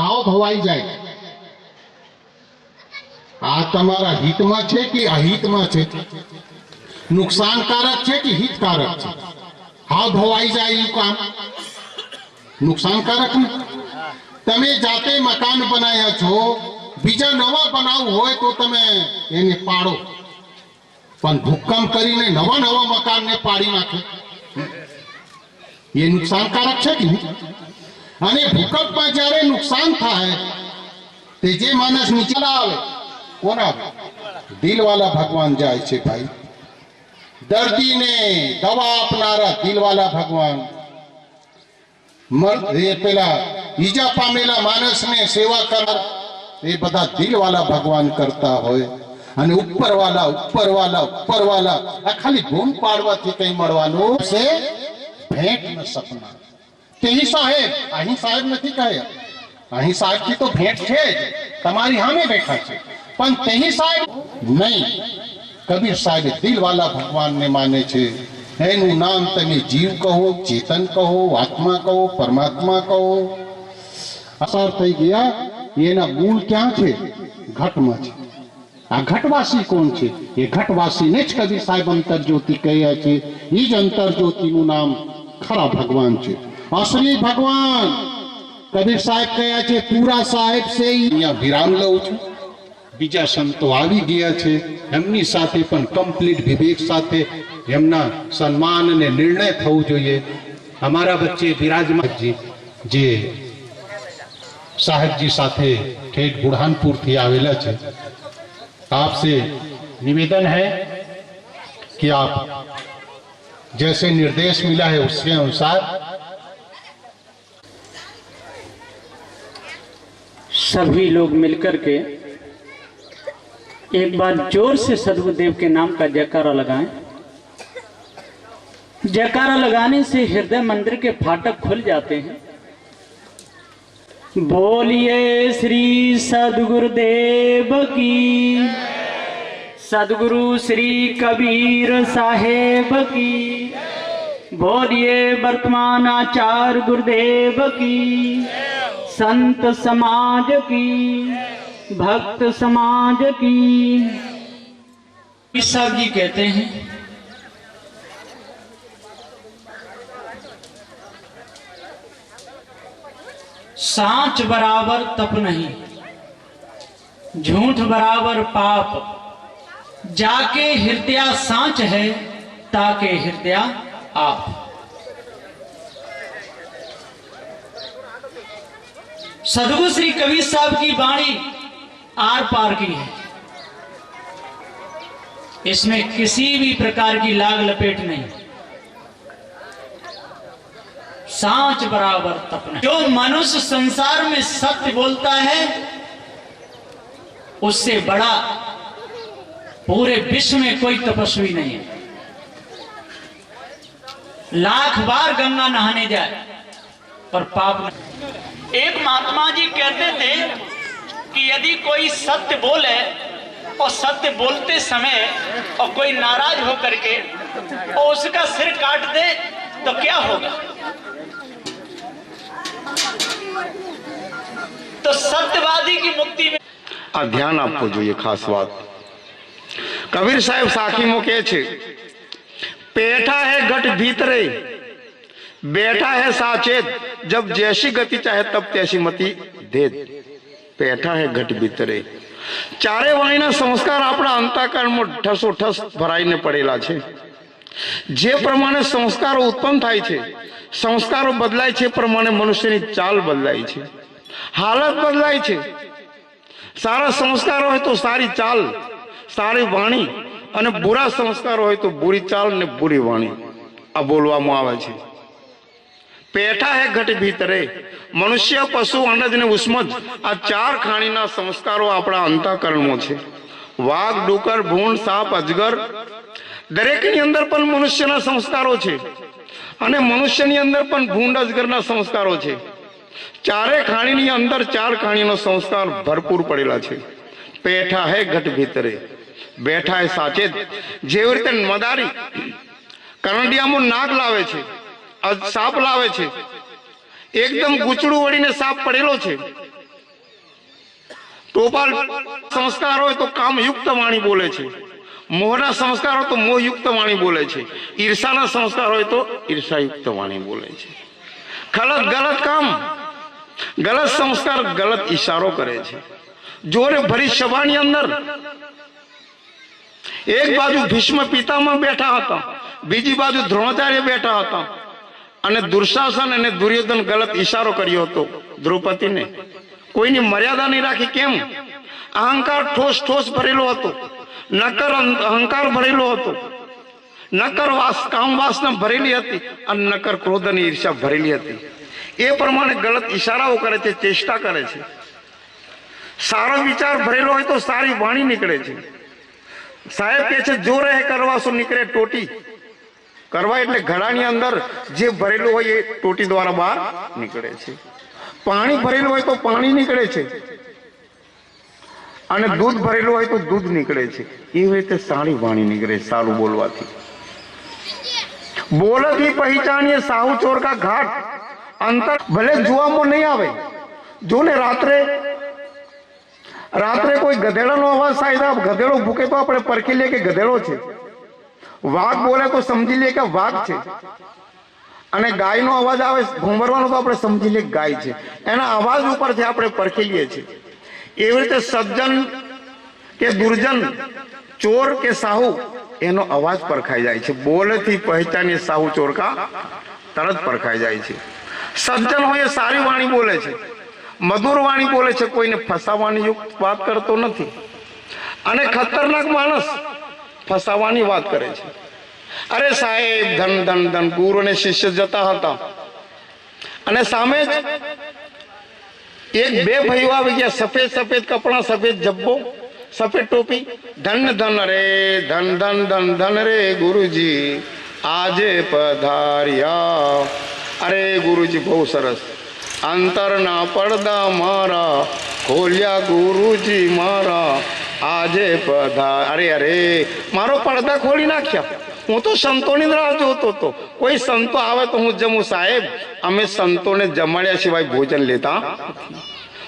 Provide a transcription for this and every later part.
હાવ ભવાઈ જાય આ તમારા હિતમાં છે કે અહિતમાં છે, નુકસાનકારક છે કે હિતકારક છે? હાવ ભવાઈ જાય એવું કામ નુકસાનકારક ને? તમે જાતે મકાન બનાવ્યા છો, બીજા નવા બનાવવું હોય તો તમે એને પાડો, પણ ભૂકંપ કરીને નવા નવા મકાનને પાડી નાખો એ નુકસાનકારક છે કે નહીં? અને ભૂકંપમાં જ્યારે નુકસાન થાય તે જે માણસ નીચે આવે કોણ આવે? દિલવાલા ભગવાન જાય છે ભાઈ, દર્દીને દવા આપનારા દિલવાલા ભગવાન, પેલા ઈજા પામેલા માણસને સેવા કરનાર એ બધા દિલવાલા ભગવાન કરતા હોય. અને ઉપરવાલા ઉપરવાલા ઉપરવાલા આ ખાલી ભૂમ પાડવાથી કઈ મળવાનું છે? ભેટ ન સપના. તે સાહેબ અહીં સાહેબ નથી કહે, અહીં સાહેબ થી તો ભેટ છે જ, તમારી સામે બેઠા છે, પણ તે સાહેબ નહીં. કબીર સાહેબ દિલવાલા ભગવાનને માને છે. એનું નામ તમે જીવ કહો, ચેતન કહો, આત્મા કહો, પરમાત્મા કહો. અસર થઈ ગયા. એના મૂળ ક્યાં છે? ઘટમાં છે. આ ઘટવાસી કોણ છે? એ ઘટવાસીને જ કબીર સાહેબ અંતરજ્યોતિ કહ્યા છે. એ જ અંતરજ્યોતિનું નામ ખરા ભગવાન છે, असली भगवान. कबीर साहेब कहया छे पूरा साहेब से અહીંયા વિરામ લઉં છું. બીજા સંતો આવી ગયા છે, એમની સાથે પણ કમ્પ્લીટ વિવેક સાથે એમના સન્માન અને નિર્ણય થવું જોઈએ. અમારા વચ્ચે વિરાજમાનજી જે સાહેબજી સાથે ઠેઠ બુરહાનપુર થી આવેલા છે, आपसे निवेदन है कि आप जैसे निर्देश मिला है उसके अनुसार सभी लोग मिलकर के एक बार जोर से सदगुरुदेव के नाम का जयकारा लगाएं. जयकारा लगाने से हृदय मंदिर के फाटक खुल जाते हैं. बोलिए श्री सदगुरुदेव की, सदगुरु श्री कबीर साहेब की. बोलिए वर्तमान आचार्य गुरुदेव की, संत समाज की, भक्त समाज की. साहब जी कहते हैं सांच बराबर तप नहीं, झूठ बराबर पाप. जाके हृदय सांच है, ताके हृदय आप. सदगुरु श्री कबीर साहब की वाणी आर पार की है. इसमें किसी भी प्रकार की लाग लपेट नहीं. सांच बराबर तप नहीं. जो मनुष्य संसार में सत्य बोलता है उससे बड़ा पूरे विश्व में कोई तपस्वी नहीं है. लाख बार गंगा नहाने जाए पर पाप नहीं. एक महात्मा जी कहते थे कि यदि कोई सत्य बोले और सत्य बोलते समय और कोई नाराज होकर के और उसका सिर काट दे तो क्या होगा? तो सत्यवादी की मुक्ति में આ ધ્યાન આપવું જોઈએ ખાસ વાત. કબીર સાહેબ સાખીમાં કહે છે, પેઠા હે ઘટ ભીતરે બેઠા હે સાચેત, જબ જૈસી ગતિ ચાહે તબ તૈસી મતિ દેત. પેઠા હે ઘટ ભીતરે. ચારે વાણીના સંસ્કાર આપણા અંતઃકરણમાં ઠસોઠસ ભરાઈને પડેલા છે. જે પ્રમાણે સંસ્કારો ઉત્પન્ન થાય છે, સંસ્કારો બદલાય છે, પ્રમાણે મનુષ્યની ચાલ બદલાય છે, હાલત બદલાય છે. સારા સંસ્કારો હોય તો સારી ચાલ, સારી વાણી, અને બુરા સંસ્કારો હોય તો બુરી ચાલ ને બુરી વાણી. આ બોલવામાં આવે છે. પેઠા હે ઘટ ભીતરે. મનુષ્ય, પશુ, અનજ ને ઉષ્મજ, આ ચાર ખાણીના સંસ્કારો આપણા અંતઃકરણમાં છે. વાઘ, ડુકર, ભૂંડ, સાપ, અજગર, દરેકની અંદર પણ મનુષ્યના સંસ્કારો છે, અને મનુષ્યની અંદર પણ ભૂંડ, અજગરના સંસ્કારો છે. ચારે ખાણીની અંદર ચાર ખાણીનો સંસ્કાર ભરપૂર પડેલા છે. પેઠા હે ઘટ ભીતરે, બેઠા હે સાચેત. જેવી રીતે મદારી કરંડિયામાં નાગ લાવે છે, સાપ લાવે છે, એકદમ ગૂંચડું વળીને સાપ પડેલો છે. ટોપાલ સંસ્કાર હોય તો કામયુક્ત વાણી બોલે છે, મોહના સંસ્કાર હોય તો મોહયુક્ત વાણી બોલે છે, ઈર્ષાના સંસ્કાર હોય તો ઈર્ષાયુક્ત વાણી બોલે છે. ગલત કામ, ગલત સંસ્કાર ગલત ઈશારો કરે છે. જોરે ભરી સભાની અંદર એક બાજુ ભીષ્મ પિતામહ બેઠા હતા, બીજી બાજુ દ્રોણાચાર્ય બેઠા હતા, અને દુર્શાસન અને દુર્યોધન ગલત ઈશારો કર્યો હતો દ્રૌપદીને. કોઈની મર્યાદા નહીં રાખી. કેમ? અહંકાર ઠોસ ભરેલો હતો, નકર અહંકાર ભરેલો હતો, નકર કામ વાસના ભરેલી હતી, અને નકર ક્રોધ અને ઈર્ષા ભરેલી હતી. એ પ્રમાણે ગલત ઈશારાઓ કરે છે, ચેષ્ટા કરે છે. સારો વિચાર ભરેલો હોય તો સારી વાણી નીકળે છે. સાહેબ કહે છે, જો રહે કરવા શું નીકળે ટોટી. કરવા એટલે ઘડાની અંદર જે ભરેલું હોય એ ટોટી દ્વારા બહાર નીકળે છે. પાણી ભરેલું હોય તો પાણી નીકળે છે, અને દૂધ ભરેલું હોય તો દૂધ નીકળે છે. એવી રીતે સારી વાણી નીકળે, સારું બોલવાથી. બોલથી પહેચાનીએ સાહુ ચોર કા ઘાટ. અંતર ભલે જોવામાં નહીં આવે. જો ને રાત્રે કોઈ ગધેડાનો અવાજ થાય, ગધેડો ભૂકે તો આપણે પરખી લે કે ગધેડો છે. વાઘ બોલે તો સમજી લે કે વાઘ છે, અને ગાયનો અવાજ આવે ભૂંભરવાનો તો આપણે સમજી લે ગાય છે. એના અવાજ ઉપરથી આપણે પરખી લઈએ છીએ. એવી રીતે સજ્જન કે દુર્જન, ચોર કે સાહુ, એનો અવાજ પરખાઈ જાય છે. બોલેથી પહેચાની સાહુ ચોર કા તરત પરખાઈ જાય છે. સજ્જન હોય એ સારી વાણી બોલે છે, મધુર વાણી બોલે છે, કોઈને ફસાવાની યુક્ત વાત કરતો નથી. અને ખતરનાક માણસ ફસાવાની વાત કરે છે. અરે સાહેબ, ધન ધન ધન. ગુરુ અને શિષ્ય જતા હતા, અને સામે જ એક બે ભાઈઓ આવી ગયા, સફેદ કપડા, સફેદ જબ્બો, સફેદ ટોપી. ધન ધન રે, ધન ધન ધન ધન રે ગુરુજી આજે પધાર્યા. અરે ગુરુજી બહુ સરસ. અંતરના પડદા મારા ખોલ્યા ગુરુજી મારા આજે અરે મારો પડદા ખોલી નાખ્યા. હું તો સંતોની રાહ જોતો હતો. કોઈ સંતો આવે તો હું જમું. સાહેબ, અમે સંતોને જમાડ્યા સિવાય ભોજન લેતા.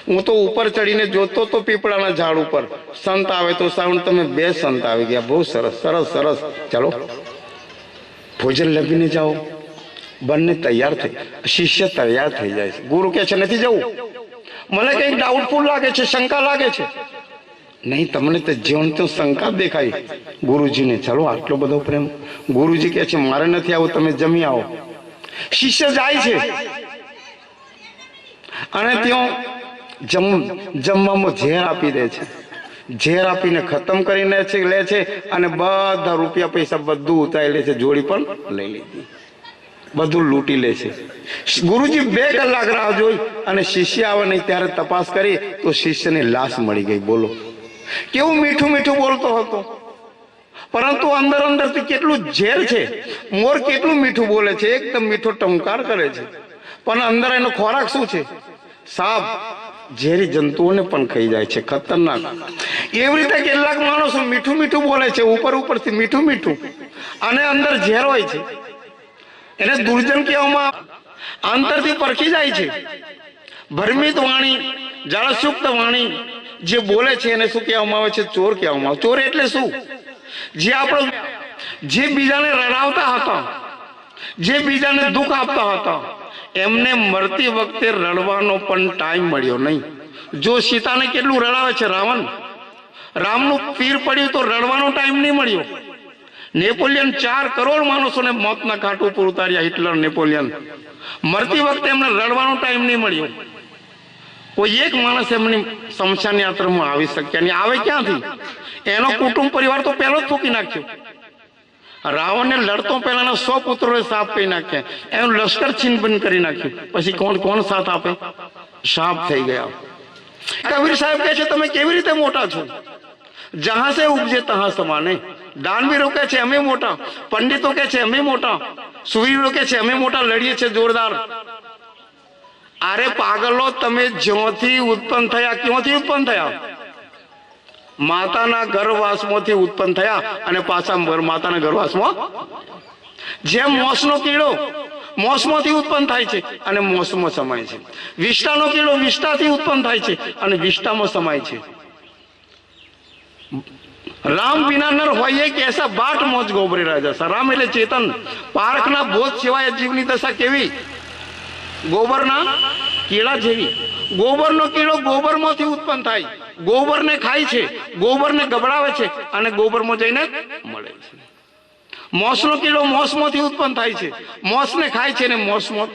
હું તો ઉપર ચડીને જોતો તો પીપળાના ઝાડ ઉપર. સંત આવે તો સાવણ તમે બે સંત આવી ગયા. બહુ સરસ સરસ સરસ. ચલો ભોજન લઈને જાઓ. બંને તૈયાર થઈ, શિષ્ય તૈયાર થઈ જાય છે. ગુરુ કહે છે નથી જવું. મને કંઈક ડાઉટફુલ લાગે છે, શંકા લાગે છે. નહીં, તમને તો જીવન તો શંકા દેખાય ગુરુજીને. ચલો આટલો બધો પ્રેમ. ગુરુજી કહે છે મારે નથી આવું, તમે જમી આવો. શિષ્ય જાય છે, અને ત્યાં જમવામાં ઝેર આપી દે છે. ઝેર આપીને ખતમ કરીને લે છે, અને બધા રૂપિયા પૈસા બધું ઉતારી લે છે. જોડી પણ લઈ લીધી, બધું લૂંટી લે છે. ગુરુજી 2 કલાક રાહ જોઈ, અને શિષ્ય આવે નહીં ત્યારે તપાસ કરી તો શિષ્યની લાશ મળી ગઈ. બોલો કેવું મીઠું મીઠું બોલતો હતો, પરંતુ અંદર અંદરથી કેટલું ઝેર છે. મોર કેટલું મીઠું બોલે છે, એકદમ મીઠો ટંકાર કરે છે, પણ અંદર એનો ખોરાક શું છે? સાપ. ઝેરી જંતુઓને પણ ખાઈ જાય છે, ખતરનાક. એવી રીતે કેટલાક માણસો મીઠું મીઠું બોલે છે, ઉપરથી મીઠું મીઠું, અને અંદર ઝેર હોય છે. એને દુર્જન કહેવામાં. અંતરથી પરખી જાય છે. ભ્રમિત વાણી, જળસુપ્ત વાણી, જે બોલે છે એને શું કહેવામાં આવે છે? ચોર કહેવામાં આવે. ચોર એટલે શું? જે આપણો જે બીજાને રડાવતા હતા, જે બીજાને દુઃખ આપતા હતા, એમને મરતી વખતે રડવાનો પણ ટાઈમ મળ્યો નહીં. જો સીતાને કેટલું રડાવે છે રાવણ, રામનું તીર પડ્યું તો રડવાનો ટાઈમ નહીં મળ્યો. નેપોલિયન 4 કરોડ માણસોને મોતના ઘાટ ઉપર ઉતાર્યા. હિટલર, નેપોલિયન, મરતી વખતે એમને રડવાનો ટાઈમ નહીં મળ્યો. કોઈ એક માણસ એમની શમશાન યાત્રામાં આવી શક્યા નહીં. આવે ક્યાંથી? એનો કુટુંબ પરિવાર તો પહેલો જ ફૂકી નાખ્યો. રાવણને લડતો પહેલાના 100 પુત્રોએ સાપ કહી નાખ્યા. એનું લશ્કર છીનભીન કરી નાખ્યું. પછી કોણ સાથ આપે? સાપ થઈ ગયા. કબીર સાહેબ કહે છે તમે કેવી રીતે મોટા છો? જહાં સે ઉપજે તહાં સમાને. દાનવીરો કહે છે અમે મોટા, પંડિતો કહે છે અમે મોટા, સુવીરો કહે છે અમે મોટા, લડીએ છીએ જોરદાર. અરે પાગલો, તમે જ્યોથી ઉત્પન્ન થયા, ક્યોથી ઉત્પન્ન થયા? માતાના ગર્ભવાસમાંથી ઉત્પન્ન થયા અને પાછા માતાના ગર્ભવાસમાં. જેમ મોસનો કીડો મોસમાંથી ઉત્પન્ન થાય છે અને મોસમાં સમાય છે. વિષ્ટાનો કીડો વિષ્ટાથી ઉત્પન્ન થાય છે અને વિષ્ટામાં સમાય છે. રામ વિના નર હોય કે એસા બાટ મોજ ગોબરે રાજા. રામ એટલે ચેતન. પારખના બોધ સિવાય જીવની દશા કેવી? ગોબરના કીડા જેવી. ગોબરનો કીડો ગોબરમાંથી ઉત્પન્ન થાય, ગોબરને ખાય છે, ગોબરને ગબડાવે છે અને ગોબરમાં જઈને મળે છે. મોસનો કીડો મોસમાંથી ઉત્પન્ન થાય છે, મોસને ખાય છે અને મોસમાં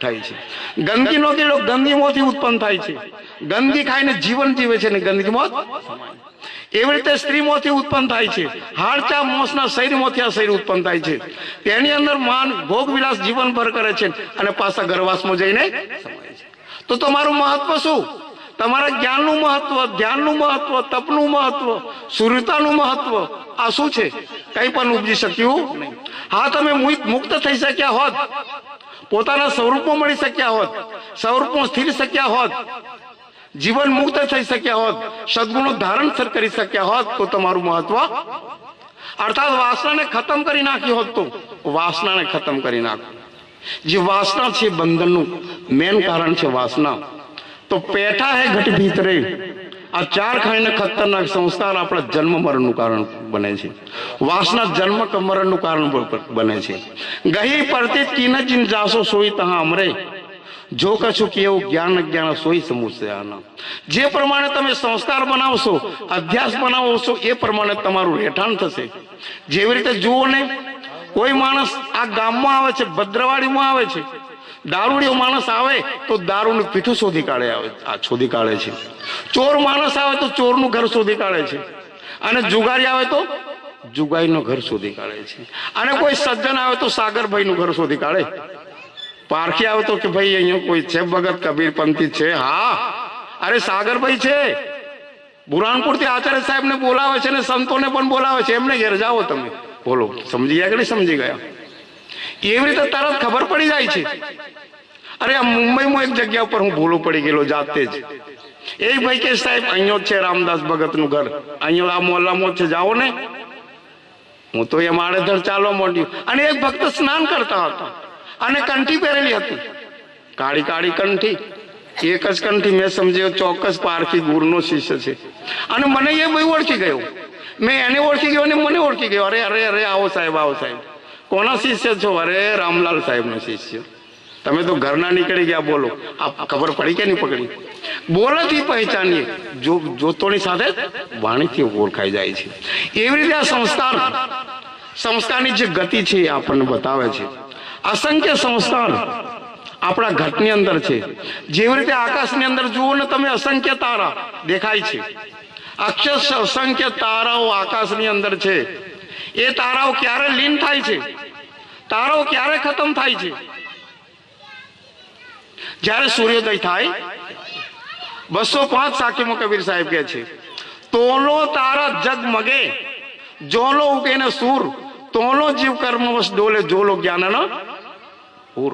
થાય છે. ગંદકીનો કીડો ગંદકીમાંથી ઉત્પન્ન થાય છે, ગંદકી ખાઈને જીવન જીવે છે અને ગંદકીમાં સમાય. એવી રીતે સ્ત્રીમાંથી ઉત્પન્ન થાય છે. હાડચા મોસના શરીરમાંથી આ શરીર ઉત્પન્ન થાય છે. તેની અંદર માન ભોગ વિલાસ જીવનભર કરે છે અને પાછા ગર્ભવાસમાં જઈને સમાય છે. તો તમારું મહત્વ શું? તમારા જ્ઞાનનું મહત્વ, ધ્યાનનું મહત્વ, તપનું મહત્વ, સૂર્યતાનું મહત્વ આ શું છે? કંઈ પણ ઉપજી શક્યું નહીં. હા, તમે મુક્ત થઈ શક્યા હોત, પોતાના સ્વરૂપમાં મળી શક્યા હોત, સ્વરૂપમાં સ્થિર શક્યા હોત, જીવન મુક્ત થઈ શક્યા હોત, સદગુણો ધારણ કરી શક્યા હોત તો તમારું મહત્વ, અર્થાત વાસનાને ખતમ કરી નાખી હોત તો વાસનાને ખતમ કરી નાખો. જે વાસના છે બંધનનું મેન કારણ છે વાસના. તો પેઠા હે ઘટ ભીતરે. આ 4 ખાઈને ખતરનાક સંસ્કાર આપણા જન્મ મરણનું કારણ બને છે. વાસના જન્મ મરણનું કારણ બને છે. ગહી પરતી તીન જીન જાસો સોઈ તહાં અમરે. જો કશું કેવું જ્ઞાન અજ્ઞાન સોઈ સમુસ્યા. જે પ્રમાણે તમે સંસ્કાર બનાવશો, અભ્યાસ બનાવશો, એ પ્રમાણે તમારું રહેઠાણ થશે. જેવી રીતે જુઓ ને, કોઈ માણસ આ ગામમાં આવે છે, ભદ્રવાડીમાં આવે છે, દારૂડિયો માણસ આવે તો દારૂનું પીઠું શોધી કાઢે છે. ચોર માણસ આવે તો ચોરનું ઘર શોધી કાઢે છે અને જુગારી આવે તો જુગારીનું ઘર શોધી કાઢે છે. અને કોઈ સજ્જન આવે તો સાગરભાઈનું ઘર શોધી કાઢે. પારખી આવે તો કે ભાઈ અહીંયા કોઈ છે ભગત કબીરપંથી છે. હા, અરે સાગરભાઈ છે. બુરાનપુરથી આચાર્ય સાહેબને બોલાવે છે ને સંતોને પણ બોલાવે છે. એમને ઘેર જાઓ તમે, બોલો. સમજી ગયા કે નહીં સમજી ગયા? એવી રીતે તરત ખબર પડી જાય છે. અરે આ મુંબઈમાં એક જગ્યા ઉપર હું ભૂલો પડી ગયેલો જાતે જ. એ ભાઈ કે સાહેબ અહીંયા છે રામદાસ ભગતનું ઘર, અહીંયા આ મોહલ્લામાં છે, જાઓ ને. હું તો એમ આડેધડ ચાલવા માંડ્યું અને એક ભક્ત સ્નાન કરતા હતા અને કંઠી પહેરેલી હતી, કાળી કાળી કંઠી. એક જ કંઠી. મેં સમજ્યો ચોક્કસ પારખી ગુરુનો શિષ્ય છે. અને મને એ ભાઈ ઓળખી ગયો, મેં એને ઓળખી ગયો અને મને ઓળખી ગયો. અરે અરે અરે, આવો સાહેબ, આવો સાહેબ. કોના શિષ્ય છો? અરે રામલાલ સાહેબનો શિષ્ય. તમે તો ઘરના નીકળી ગયા, બોલો. આ ખબર પડી કે નહીં પકડી? બોલાથી પહેચાનીએ, જોતોની સાથે વાણીથી ઓળખાઈ જાય છે. એવી રીતે આ સંસ્કારની જે ગતિ છે એ આપણને બતાવે છે. અસંખ્ય સંસ્કાર આપણા ઘટની અંદર છે. જેવી રીતે આકાશની અંદર જુઓ ને તમે, અસંખ્ય તારા દેખાય છે. અસંખ્ય તારાઓ આકાશની અંદર છે. એ તારાઓ ક્યારે લીન થાય છે? તારાઓ ક્યારે ખતમ થાય છે? જ્યારે સૂર્યોદય થાય. 205 સાખીમાં કબીર સાહેબ કહે છે, તોલો તારા જગમગે, જોલો ઉગે ને સૂર, તોલો જીવ કર્મવશ ડોલે, જોલો જ્ઞાન પૂર.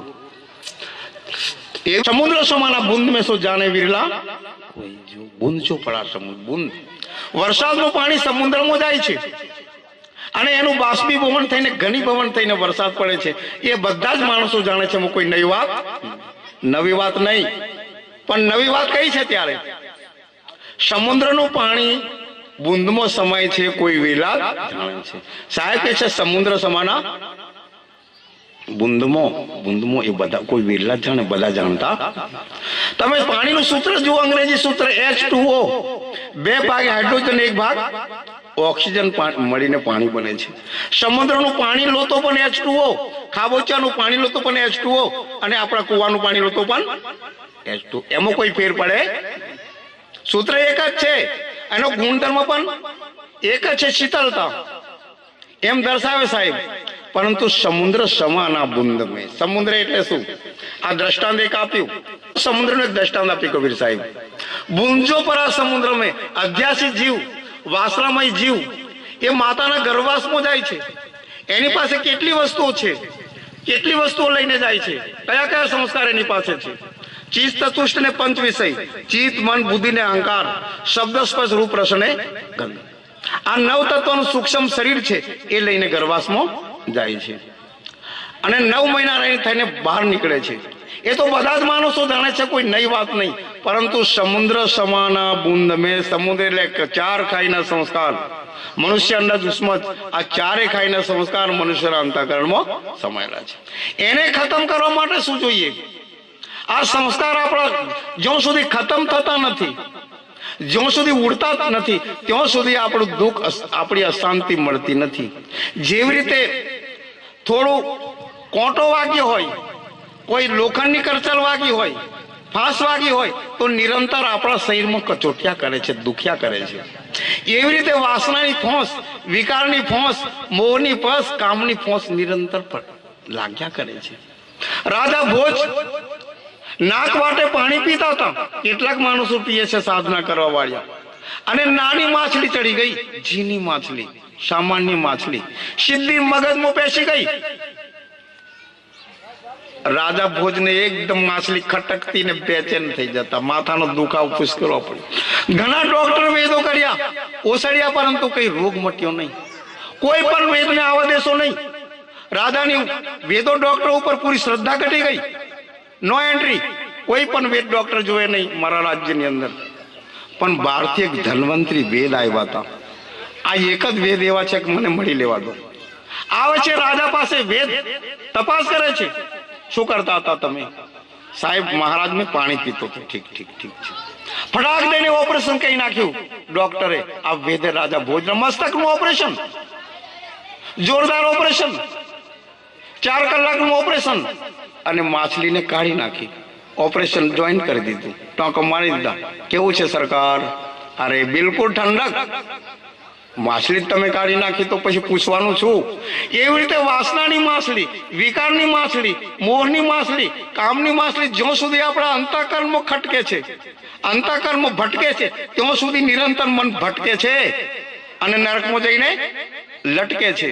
સમુદ્ર સમાના બુંદ में सो जाने विरला कोई जो बूंद जो पड़ा સમુદ્ર બુંદ. વરસાદનું પાણી સમુદ્રમાં જાય છે અને એનું બાષ્પીભવન થઈને ઘનીભવન થઈને વરસાદ પડે છે. એ બધા જ માણસો જાણે છે. કોઈ નવી વાત નહીં. પણ નવી વાત કઈ છે? ત્યારે સમુદ્રનું પાણી બુંદમાં સમાય છે, કોઈ વેલા જાણે છે. સાહેબ કહે છે સમુદ્ર સમાના બુંદમાં એ બધા કોઈ વેલા જાણે, બધા જાણતા. તમે પાણીનું સૂત્ર જુઓ, અંગ્રેજી સૂત્ર H2O, 2 ભાગ હાઇડ્રોજન 1 ભાગ ઓક્સિજન મળીને પાણી બને છે. સમુદ્રનું પાણી લો તો પણ H2O, ખાબોચિયાનું પાણી લો તો પણ H2O, અને આપણા કુવાનું પાણી લો તો પણ H2O. એમાં કોઈ ફેર પડે? સૂત્ર એક જ છે, એનો ગુણધર્મ પણ એક જ છે, શીતળતા. એમ દર્શાવે સાહેબ. પરંતુ સમુદ્ર સમાના બુંદ મેં. સમુદ્ર એટલે શું? આ દ્રષ્ટાંત એક આપ્યું, સમુદ્રનું એક દ્રષ્ટાંત આપ્યું કબીર સાહેબ. બુંજો પર આ સમુદ્ર મેં અધ્યાસી જીવ, વાસણામય જીવ એ માતાના ગર્ભવાસમાં જાય છે. એની પાસે કેટલી વસ્તુઓ છે, કેટલી વસ્તુઓ લઈને જાય છે, કયા કયા સંસ્કાર એની પાસે છે. ચિત્ત ચતુષ્ટ ને પંચ વિષય, ચિત્ત મન બુદ્ધિ ને અહંકાર, શબ્દ સ્પર્શ રૂપ રસ ને ગંધ. આ 9 તત્વનું સૂક્ષ્મ શરીર છે એ લઈને ગર્ભવાસમાં જાય છે અને 9 મહિના થઈને બહાર નીકળે છે. એ તો બધા જ માણસો જાણે છે, કોઈ નઈ વાત નહીં. પરંતુ સમુદ્ર સમાના બુંદ મેં, સમુદ્ર એટલે 4 ખાઈના સંસ્કાર, મનુષ્ય અંડજ ઉસ્મત, આ 4 ખાઈના સંસ્કાર મનુષ્યના અંતઃકરણમાં સમાયેલા છે. એને ખતમ કરવા માટે શું જોઈએ? આ સંસ્કાર આપણા જ્યાં સુધી ખતમ થતા નથી, જ્યાં સુધી ઉડતા નથી, ત્યાં સુધી આપણું દુઃખ, આપણી અશાંતિ મળતી નથી. જેવી રીતે થોડું કોંટો વાગ્યો હોય, કોઈ લોખંડની કરચલ વાગી હોય, ફાંસ વાગી હોય, તો નિરંતર આપણા શરીરમાં કચોટ્યા કરે છે, દુખ્યા કરે છે. એવી રીતે વાસનાની ફોંસ, વિકારની ફોંસ, મોહની ફોંસ, કામની ફોંસ નિરંતર લાગ્યા કરે છે. રાજા ભોજ નાક વાટે પાણી પીતા હતા. કેટલાક માણસો પીએ છે સાધના કરવા વાળા, અને નાની માછલી ચડી ગઈ, ઝીની માછલી, સામાન્ય માછલી, સીધી મગજમાં પેસી ગઈ. રાજા ભોજને એકદમ માછલી ખટકતી ને બેચેન થઈ જતા, માથાનો દુખાવો પુષ્કળો પડ્યો. ઘણા ડોક્ટર વેદો કર્યા, ઓસડ્યા, પરંતુ કઈ રોગ મટ્યો નહીં. કોઈ પણ વેદને આવવા દેશો નહીં. રાજાની વેદો ડોક્ટર ઉપર પૂરી શ્રદ્ધા ઘટી ગઈ. નો એન્ટ્રી, કોઈ પણ વેદ ડોક્ટર જોવે નહીં મારા રાજ્યની અંદર. પણ બહારથી એક ધન્વંતરી વેદ આવ્યા હતા. આ એક જ વેદ એવા છે કે મને મળી લેવા દો. આવે છે રાજા પાસે, વેદ તપાસ કરે છે. શું કરતા હતા તમે? સાહેબ, મહારાજ મેં પાણી પીતો હતો. ઠીક ઠીક ઠીક છે. ફટાક દઈને ઓપરેશન કહી નાખ્યું ડોક્ટરે. આ વેદે રાજા ભોજના મસ્તકનું ઓપરેશન, જોરદાર ઓપરેશન, 4 કલાકનું ઓપરેશન, અને માછલીને કાઢી નાખી. ઓપરેશન જોઈન કરી દીધું, ટાંકો મારી દીધા. કેવું છે સરકાર? અરે બિલકુલ ઠંડક. માછલી તમે કાઢી નાખી તો પછી પૂછવાનું છું? એવી રીતે વાસનાની માછલી, વિકારની માછલી, મોહની માછલી, કામની માછલી જ્યાં સુધી આપણા અંતઃકરણમાં ખટકે છે, અંતઃકરણમાં ભટકે છે, ત્યાં સુધી નિરંતર મન ભટકે છે અને નરકમાં જઈને લટકે છે.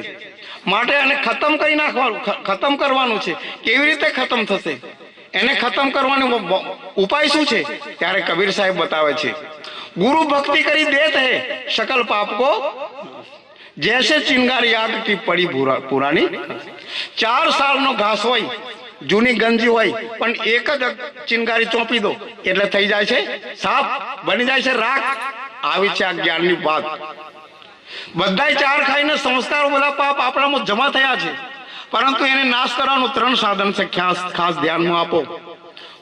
માટે આને ખતમ કરી નાખવાનું, ખતમ કરવાનું છે. કેવી રીતે ખતમ થશે? એને ખતમ કરવાનો ઉપાય શું છે? ત્યારે કબીર સાહેબ બતાવે છે, ગુરુ ભક્તિ કરી દેત હે શકલ પાપ કો, જૈસે ચિંગારી આગ કી પડી પુરાની. 4 સાલનો ઘાસ હોય, જૂની ગંજી હોય, પણ એક જ ચિંગારી ચોંપી દો એટલે થઈ જાય છે સાપ, બની જાય છે રાખ. આવી છે આ જ્ઞાનની વાત. બધાય 4 ખાઈને સંસ્કારો, બધા પાપ આપણામાં જમા થયા છે, પરંતુ એને નાશ કરવાનું 3 સાધન છે. ખાસ ધ્યાનમાં આપો.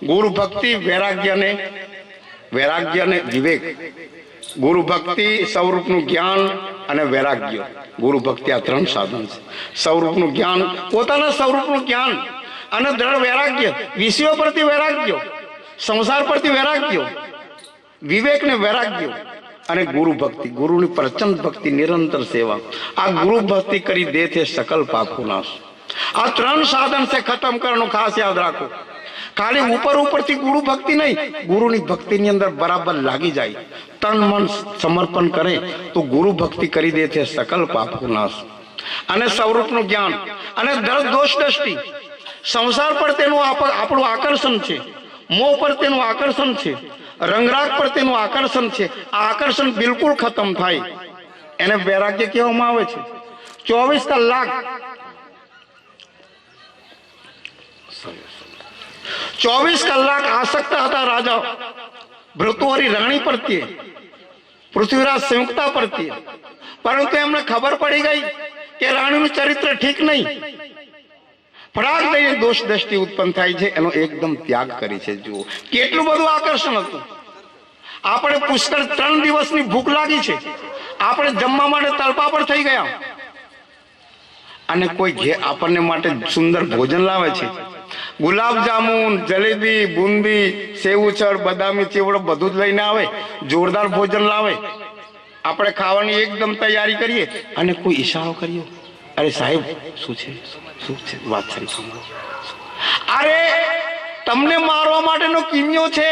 ગુરુ ભક્તિ, વૈરાગ્ય અને વિવેક. ગુરુ ભક્તિ, સ્વરૂપનું જ્ઞાન અને વૈરાગ્ય. ગુરુ ભક્તિ આ 3 સાધન છે. સ્વરૂપનું જ્ઞાન, પોતાના સ્વરૂપનું જ્ઞાન, અને દ્રઢ વૈરાગ્ય, વિષયો પરથી વૈરાગ્ય, સંસાર પરથી વૈરાગ્ય, વિવેક ને વૈરાગ્ય, અને ગુરુ ભક્તિ, ગુરુની પ્રચંડ ભક્તિ, નિરંતર સેવા. આ ગુરુ ભક્તિ કરી દે છે સકલ પાપો નાશ. આ 3 સાધન છે ખતમ કરવાનું. ખાસ યાદ રાખો. ખાલી ઉપરથી ગુરુ ભક્તિ નહીં, ગુરુની ભક્તિની અંદર બરાબર લાગી જાય, તન મન સમર્પણ કરે તો ગુરુ ભક્તિ કરી દે છે સકલ પાપો નાશ. અને સ્વરૂપનું જ્ઞાન અને દોષ દ્રષ્ટિ, સંસાર પર તેનું આપણું આકર્ષણ છે, મોહ પર તેનું આકર્ષણ છે, રંગરાગ પર તેનું આકર્ષણ છે. આ આકર્ષણ બિલકુલ ખતમ થાય, એને વૈરાગ્ય કહેવામાં આવે છે. 24 કલાક આસક્ત હતા રાજા ભૃતુહરી રાણી પ્રત્યે. પૃથ્વીરાજ સંયુક્તા પરથી, પરંતુ એમને ખબર પડી ગઈ કે રાણીનું ચરિત્ર ઠીક નહીં. ફરાક દઈને દોષ દ્રષ્ટિ ઉત્પન્ન થાય છે, એનો એકદમ ત્યાગ કરી છે. જુઓ કેટલું બધું આકર્ષણ હતું. આપણે પુષ્કળ 3 દિવસની ભૂખ લાગી છે, આપણે જમવા માટે તળપા પર થઈ ગયા, અને કોઈ આપણને માટે સુંદર ભોજન લાવે છે. ગુલાબ જામુન, જલેબી, બુંદી, સેવઉસળ, બદામી ચેવડો બધું જ લઈને આવે, જોરદાર ભોજન લાવે. આપણે ખાવાની એકદમ તૈયારી કરીએ અને કોઈ ઈશારો કર્યો, અરે સાહેબ શું છે, શું છે, વાત સારી સાંભળો. અરે તમને મારવા માટેનો કિમિયો છે,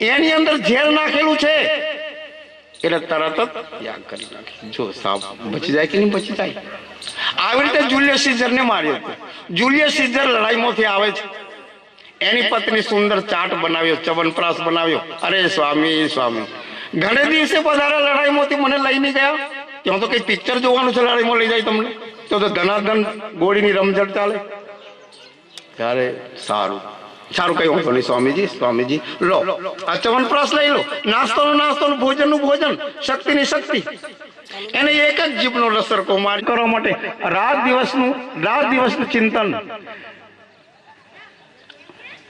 એની અંદર ઝેર નાખેલું છે, એટલે તરત જ ત્યાગ કરી નાખી. જો સાહેબ બચી જાય કે નહીં બચી જાય. આવી રીતે જુલિયસ સીઝરને માર્યો હતો. જુલિયસ સીઝર લડાઈમાંથી આવે છે, એની પત્ની સુંદર ચાટ બનાવ્યો, ચવનપ્રાશ બનાવ્યો. અરે સ્વામી સ્વામી, ઘણે દિવસે પધારા લડાઈમાંથી મને લઈને ગયા. ત્યાં તો કઈ પિક્ચર જોવાનું છે, લડાઈમાં લઈ જાય તમને તો ધનાધન ગોળીની રમઝટ ચાલે. ત્યારે સારું સારું કઈ વાંધો નહીં સ્વામીજી, સ્વામીજી લો આ ચવનપ્રાશ લઈ લો, નાસ્તોનું નાસ્તોનું, ભોજનનું ભોજન, શક્તિની શક્તિ. એને એક જ જીભનો લસરકો માર કરવા માટે રાત દિવસનું ચિંતન.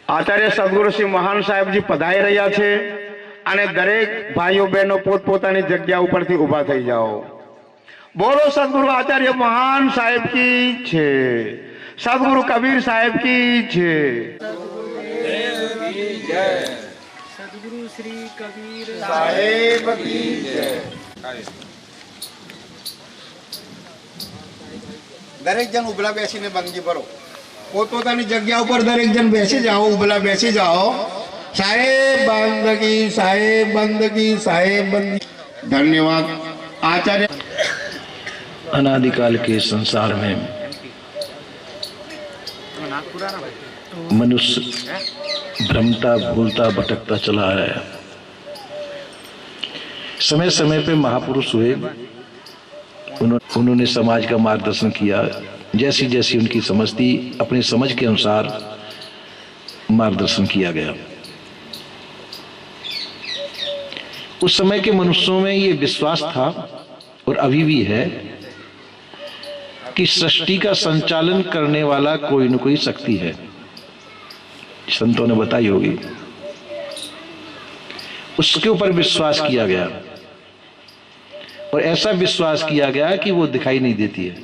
આચાર્ય સદગુરુ શ્રી મહાન સાહેબજી પધારી રહ્યા છે, અને દરેક ભાઈઓ બહેનો પોતપોતાની જગ્યા ઉપરથી ઉભા થઈ જાઓ. બોલો સદગુરુ આચાર્ય મહાન સાહેબ કી છે, સદગુરુ કબીર સાહેબ કી છે. સદગુરુ શ્રી કબીર સાહેબ કી જય. દરેક જણ ઉભલા બેસીને બંદગી ભરો. પોતપોતાની જગ્યા ઉપર દરેક જણ બેસી જાઓ, ઉભલા બેસી જાઓ. સાહેબ બંદગી, સાહેબ બંદગી, સાહેબ બંદગી. ધન્યવાદ आचार्य। अनादिकाल के संसार में मनुष्य भ्रमता भूलता भटकता चला है। समय समय पे महापुरुष हुए, उन्होंने समाज का मार्गदर्शन किया। जैसी जैसी उनकी समझ थी, अपनी समझ के अनुसार मार्गदर्शन किया गया। उस समय के मनुष्यों में ये विश्वास था और अभी भी है कि सृष्टि का संचालन करने वाला कोई न कोई शक्ति है। संतों ने बताई होगी, उसके ऊपर विश्वास किया गया और ऐसा विश्वास किया गया कि वो दिखाई नहीं देती है,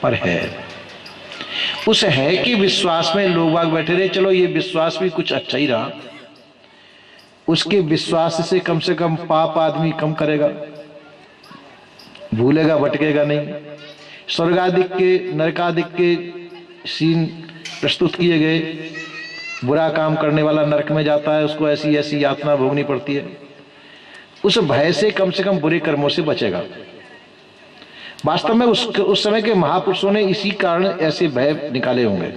पर है। उस है कि विश्वास में लोग बाग बैठे रहे, चलो ये विश्वास भी कुछ अच्छा ही रहा। उसके विश्वास से कम पाप आदमी कम करेगा, भूलेगा भटकेगा नहीं। स्वर्गादिक के नरकादिक के सीन प्रस्तुत किए गए। बुरा काम करने वाला नरक में जाता है, उसको ऐसी ऐसी यातना भोगनी पड़ती है। उस भय से कम बुरे कर्मों से बचेगा। वास्तव में उस समय के महापुरुषों ने इसी कारण ऐसे भय निकाले होंगे,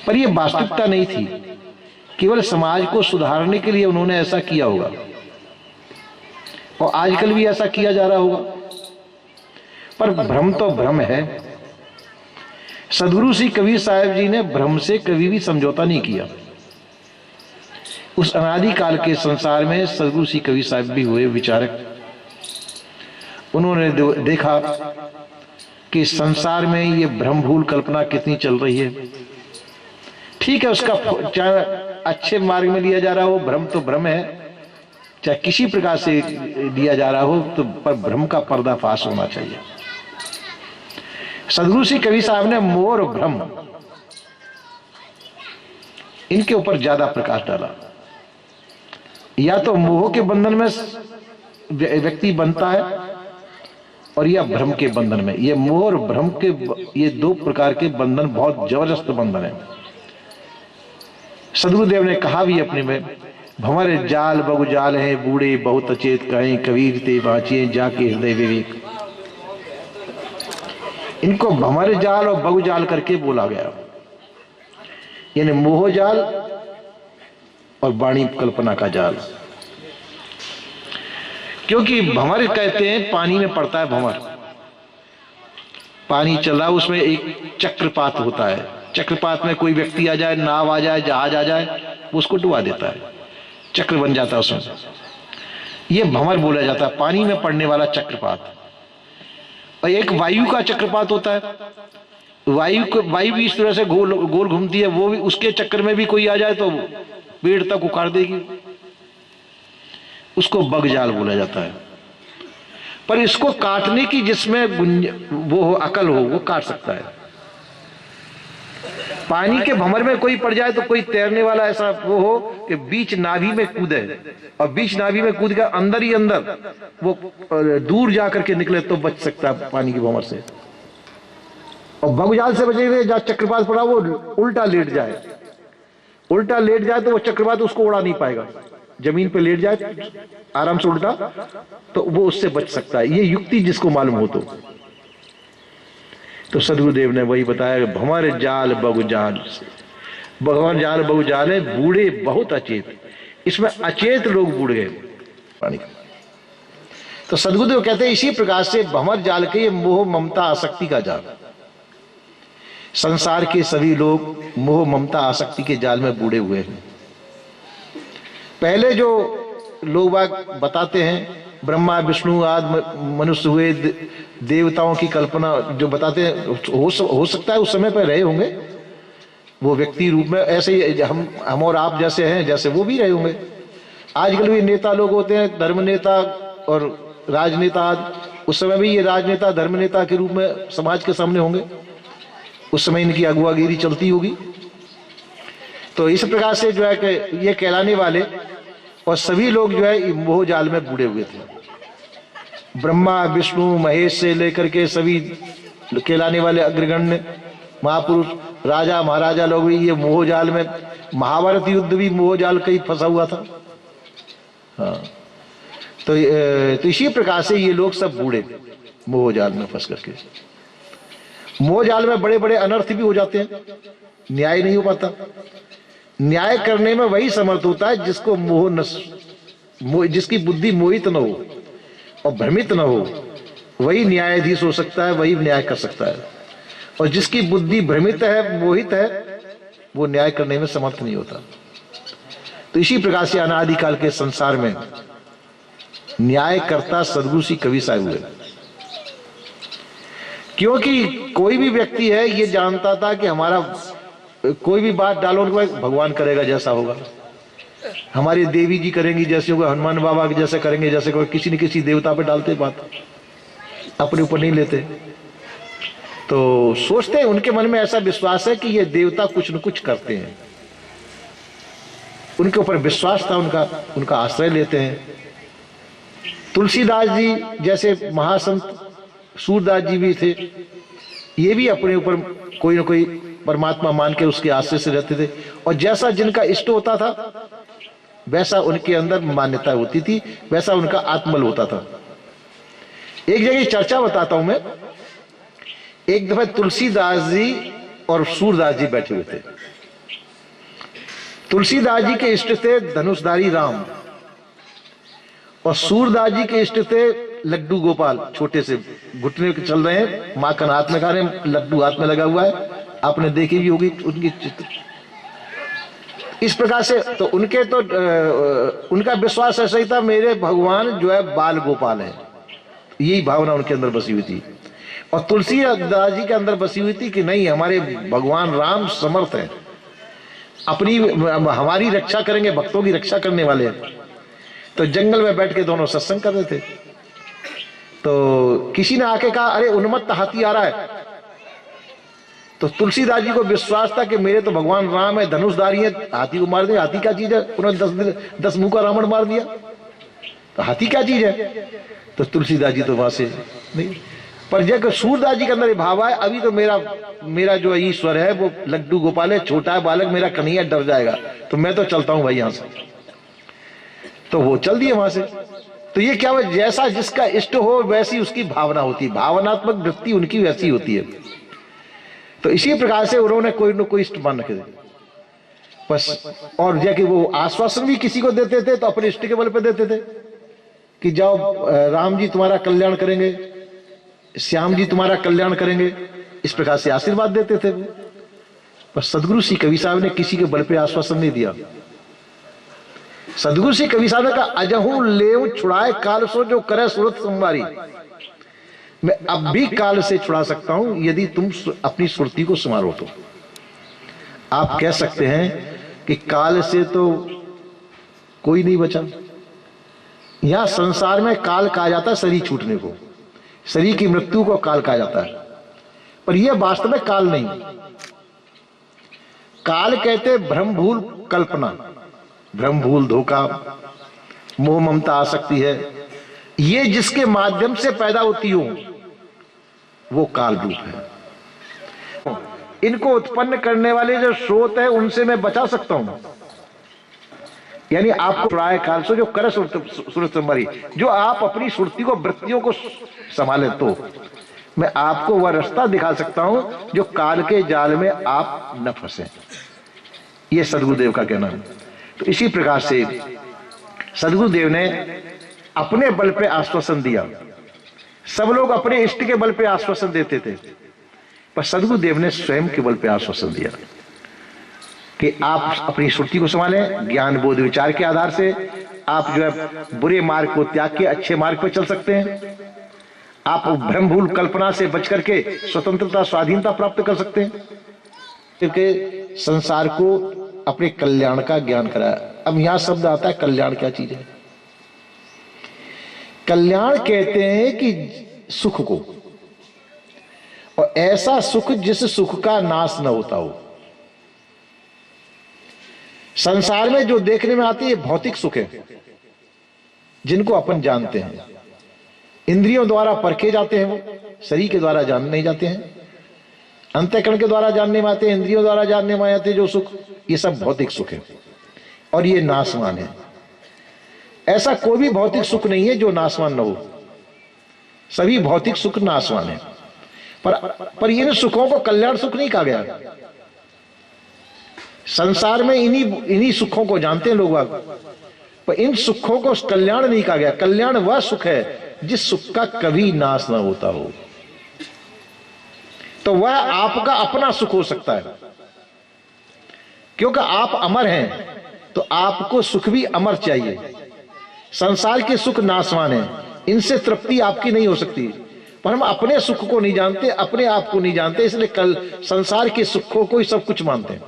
पर यह वास्तविकता नहीं थी। केवल समाज को सुधारने के लिए उन्होंने ऐसा किया होगा और आजकल भी ऐसा किया जा रहा होगा, पर भ्रम तो भ्रम है। सदगुरु श्री कबीर साहब जी ने भ्रम से कभी भी समझौता नहीं किया। उस अनादिकाल के संसार में सदगुरु श्री कबीर साहब भी हुए विचारक। उन्होंने देखा कि संसार में ये भ्रम भूल कल्पना कितनी चल रही है। ठीक है, उसका चाहे अच्छे मार्ग में लिया जा रहा हो, भ्रम तो भ्रम है, चाहे किसी प्रकार से लिया जा रहा हो, तो पर भ्रम का पर्दाफाश होना चाहिए। सदगुरु श्री कबीर साहब ने मोह और भ्रम इनके ऊपर ज्यादा प्रकाश डाला। या तो मोह के बंधन में व्यक्ति बनता है और या भ्रम के बंधन में। ये मोह और भ्रम के ये दो प्रकार के बंधन बहुत जबरदस्त बंधन है। सदगुरुदेव ने कहा भी अपने में, भंवर जाल बहु जाल है, बूढ़े बहुत अचेत कहें, कबीर ते बाँचिए जाके हृदय विवेक। इनको भंवर जाल और बहु जाल करके बोला गया, यानी मोह जाल और वाणी कल्पना का जाल। क्योंकि भंवर कहते हैं पानी में पड़ता है भंवर, पानी चल रहा है, उसमें एक चक्रपात होता है। चक्रपात में कोई व्यक्ति आ जाए, नाव आ जाए, जहाज आ जाए, उसको डुबा देता है। चक्र बन जाता है उसमें। ये भंवर बोला जाता है, पानी में पड़ने वाला चक्रपात। और एक वायु का चक्रपात होता है, वायु भी इस तरह से गोल गोल घूमती है, वो भी उसके चक्कर में भी कोई आ जाए तो पेड़ तक उखाड़ देगी, उसको बगजाल बोला जाता है। पर इसको काटने की जिसमें वो हो, अकल हो, वो काट सकता है। पानी के भंवर में कोई पड़ जाए तो कोई तैरने वाला ऐसा वो हो कि बीच नाभि में कूदे, और बीच नाभि में कूद कर अंदर ही अंदर वो दूर जाकर के निकले तो बच सकता है पानी के भंवर से। और बगजाल से बचे हुए जहां चक्रपात पड़ा वो उल्टा लेट जाए, उल्टा लेट जाए तो वो चक्रपात उसको उड़ा नहीं पाएगा। जमीन पे लेट जाए आराम से उल्टा तो वो उससे बच सकता है। ये युक्ति जिसको मालूम हो तो सदगुरुदेव ने वही बताया, भंवर जाल बगुजाल से। भंवर जाल बगुजाल है, बूढ़े बहुत अचेत, इसमें अचेत लोग बूढ़ गए पानी। तो सदगुरुदेव कहते हैं इसी प्रकार से भंवर जाल के ये मोह ममता आसक्ति का जाल। संसार के सभी लोग मोह ममता आसक्ति के जाल में बूढ़े हुए हैं। पहले जो लोग बाग बताते हैं ब्रह्मा विष्णु आदि मनुष्य हुए, देवताओं की कल्पना जो बताते हैं, हो सकता है उस समय पर रहे होंगे वो व्यक्ति रूप में, ऐसे ही हम और आप जैसे हैं जैसे वो भी रहे होंगे। आजकल भी नेता लोग होते हैं, धर्म नेता और राजनेता आदि, उस समय भी ये राजनेता धर्म नेता के रूप में समाज के सामने होंगे, उस समय इनकी अगुवागिरी चलती होगी। तो इस प्रकार से जो है कि ये कहलाने वाले और सभी लोग जो है मोह जाल में बूढ़े हुए थे। ब्रह्मा विष्णु महेश से लेकर के सभी कहलाने वाले अग्रगण्य महापुरुष राजा महाराजा लोग भी ये मोह जाल में, महाभारत युद्ध भी मोह जाल का ही फंसा हुआ था। हाँ, तो इसी प्रकार से ये लोग सब बूढ़े मोह जाल में फंस करके। मोह जाल में बड़े बड़े अनर्थ भी हो जाते हैं, न्याय नहीं हो पाता। न्याय करने में वही समर्थ होता है जिसको जिसकी बुद्धि मोहित न हो और भ्रमित न हो, वही न्यायाधीश हो सकता है, वही न्याय कर सकता है। और जिसकी बुद्धि भ्रमित है, मोहित है, वो न्याय करने में समर्थ नहीं होता। तो इसी प्रकार से अनादिकाल के संसार में न्यायकर्ता सदगुरु श्री कबीर साहब हुए। क्योंकि कोई भी व्यक्ति है ये जानता था कि हमारा कोई भी बात डालो उनके बाद भगवान करेगा जैसा होगा, हमारी देवी जी करेंगी जैसे होगा, हनुमान बाबा के जैसे करेंगे जैसे कोई किसी न किसी देवता पे डालते बात, अपने ऊपर नहीं लेते। तो सोचते हैं, उनके मन में ऐसा विश्वास है कि ये देवता कुछ न कुछ करते हैं, उनके ऊपर विश्वास था, उनका आश्रय लेते हैं। तुलसीदास जी जैसे महासंत, सूरदास जी भी थे, ये भी अपने ऊपर कोई ना कोई परमात्मा मान के उसके आश्रय से रहते थे। और जैसा जिनका इष्ट होता था वैसा उनके अंदर मान्यता होती थी, वैसा उनका आत्मबल होता था। एक जगह चर्चा बताता हूं मैं। एक दफा तुलसीदास जी और सूरदास जी बैठे हुए थे। तुलसीदास जी के इष्ट थे धनुषधारी राम, और सूरदास जी के इष्ट थे लड्डू गोपाल, छोटे से घुटने चल रहे हैं, माखन हाथ में खा रहे हैं, लड्डू हाथ में लगा हुआ है, आपने देखी भी होगी उनकी चित्र। इस प्रकार से तो उनका विश्वास ऐसा ही था, मेरे भगवान जो है बाल गोपाल है, यही भावना उनके अंदर बसी हुई थी। और तुलसीदास जी के अंदर बसी हुई थी कि नहीं, हमारे भगवान राम समर्थ है, हमारी रक्षा करेंगे, भक्तों की रक्षा करने वाले हैं। तो जंगल में बैठ के दोनों सत्संग कर रहे थे। तो किसी ने आके कहा, अरे उन्मत्त हाथी आ रहा है। तो तुलसीदास जी को विश्वास था कि मेरे तो भगवान राम है, धनुषधारी है, हाथी को मार दिया। हाथी क्या चीज है? उन्होंने 10 मुंह का रावण मार दिया, तो हाथी क्या चीज है? तो तुलसीदास जी तो वहां से नहीं। पर जब सूरदास जी के अंदर भाव है, अभी तो मेरा जो ईश्वर है वो लड्डू गोपाल है, छोटा है बालक, मेरा कन्हैया डर जाएगा, तो मैं तो चलता हूं भाई यहां से। तो वो चल दिए वहां से। तो ये क्या है, जैसा जिसका इष्ट हो वैसी उसकी भावना होती है, भावनात्मक वृत्ति उनकी वैसी होती है। तो इसी प्रकार से उन्होंने कोई न कोई इष्ट मान रखे बस। और जैसे वो आश्वासन भी किसी को देते थे तो अपने इष्ट के बल पे देते थे कि जाओ राम जी तुम्हारा कल्याण करेंगे, श्याम जी तुम्हारा कल्याण करेंगे, इस प्रकार से आशीर्वाद देते थे वो। पर सदगुरु श्री कबीर साहब ने किसी के बल पे आश्वासन नहीं दिया। सदगुरु श्री कबीर साहब ने कहा, अजहू लेव छुड़ाए काल सो जो करे सूरत संवारी। मैं अब भी काल से छुड़ा सकता हूं यदि तुम अपनी सुरती को संवारो तो। आप कह सकते हैं कि काल से तो कोई नहीं बचा। यहां संसार में काल कहा जाता है शरीर छूटने को, शरीर की मृत्यु को काल कहा जाता है, पर यह वास्तव में काल नहीं। काल कहते भ्रम भूल कल्पना, भ्रम भूल धोखा, मोह ममता आसक्ति है, ये जिसके माध्यम से पैदा होती हो वो काल रूप है। इनको उत्पन्न करने वाले जो स्रोत है उनसे मैं बचा सकता हूं। यानी आपको प्राय काल से जो करे सुरत संवारी, जो आप अपनी सुरती को वृत्तियों को संभाले तो मैं आपको वह रास्ता दिखा सकता हूं जो काल के जाल में आप न फंसे। यह सदगुरुदेव का कहना है। तो इसी प्रकार से सदगुरुदेव ने अपने बल पे आश्वासन दिया। सब लोग अपने इष्ट के बल पे आश्वासन देते थे, पर सदगुरुदेव ने स्वयं के बल पे आश्वासन दिया कि आप अपनी सुरती को संभालें। ज्ञान बोध विचार के आधार से आप जो है बुरे मार्ग को त्याग के अच्छे मार्ग पर चल सकते हैं। आप भ्रम भूल कल्पना से बच करके स्वतंत्रता स्वाधीनता प्राप्त कर सकते हैं, क्योंकि संसार को अपने कल्याण का ज्ञान कराया। अब यहां शब्द आता है कल्याण क्या चीज है। कल्याण कहते हैं कि सुख को, और ऐसा सुख जिस सुख का नाश न होता हो। संसार में जो देखने में आती है भौतिक सुख है, जिनको अपन जानते हैं, इंद्रियों द्वारा परखे जाते हैं, वो शरीर के द्वारा जान नहीं जाते हैं, अंतःकरण के द्वारा जानने में आते हैं, इंद्रियों द्वारा जानने में आते हैं जो सुख, ये सब भौतिक सुख है और ये नाशवान है। ऐसा कोई भी भौतिक सुख नहीं है जो नाशवान न हो, सभी भौतिक सुख नाशवान है। पर इन सुखों को कल्याण सुख नहीं कहा गया। संसार में इन्हीं सुखों को जानते हैं लोग, पर इन सुखों को कल्याण नहीं कहा गया। कल्याण वह सुख है जिस सुख का कभी नाश ना होता हो। तो वह आपका अपना सुख हो सकता है, क्योंकि आप अमर हैं तो आपको सुख भी अमर चाहिए। संसार के सुख नाशवान है, इनसे तृप्ति आपकी नहीं हो सकती। पर हम अपने सुख को नहीं जानते, अपने आप को नहीं जानते, इसलिए कल संसार के सुखों को ही सब कुछ मानते हैं।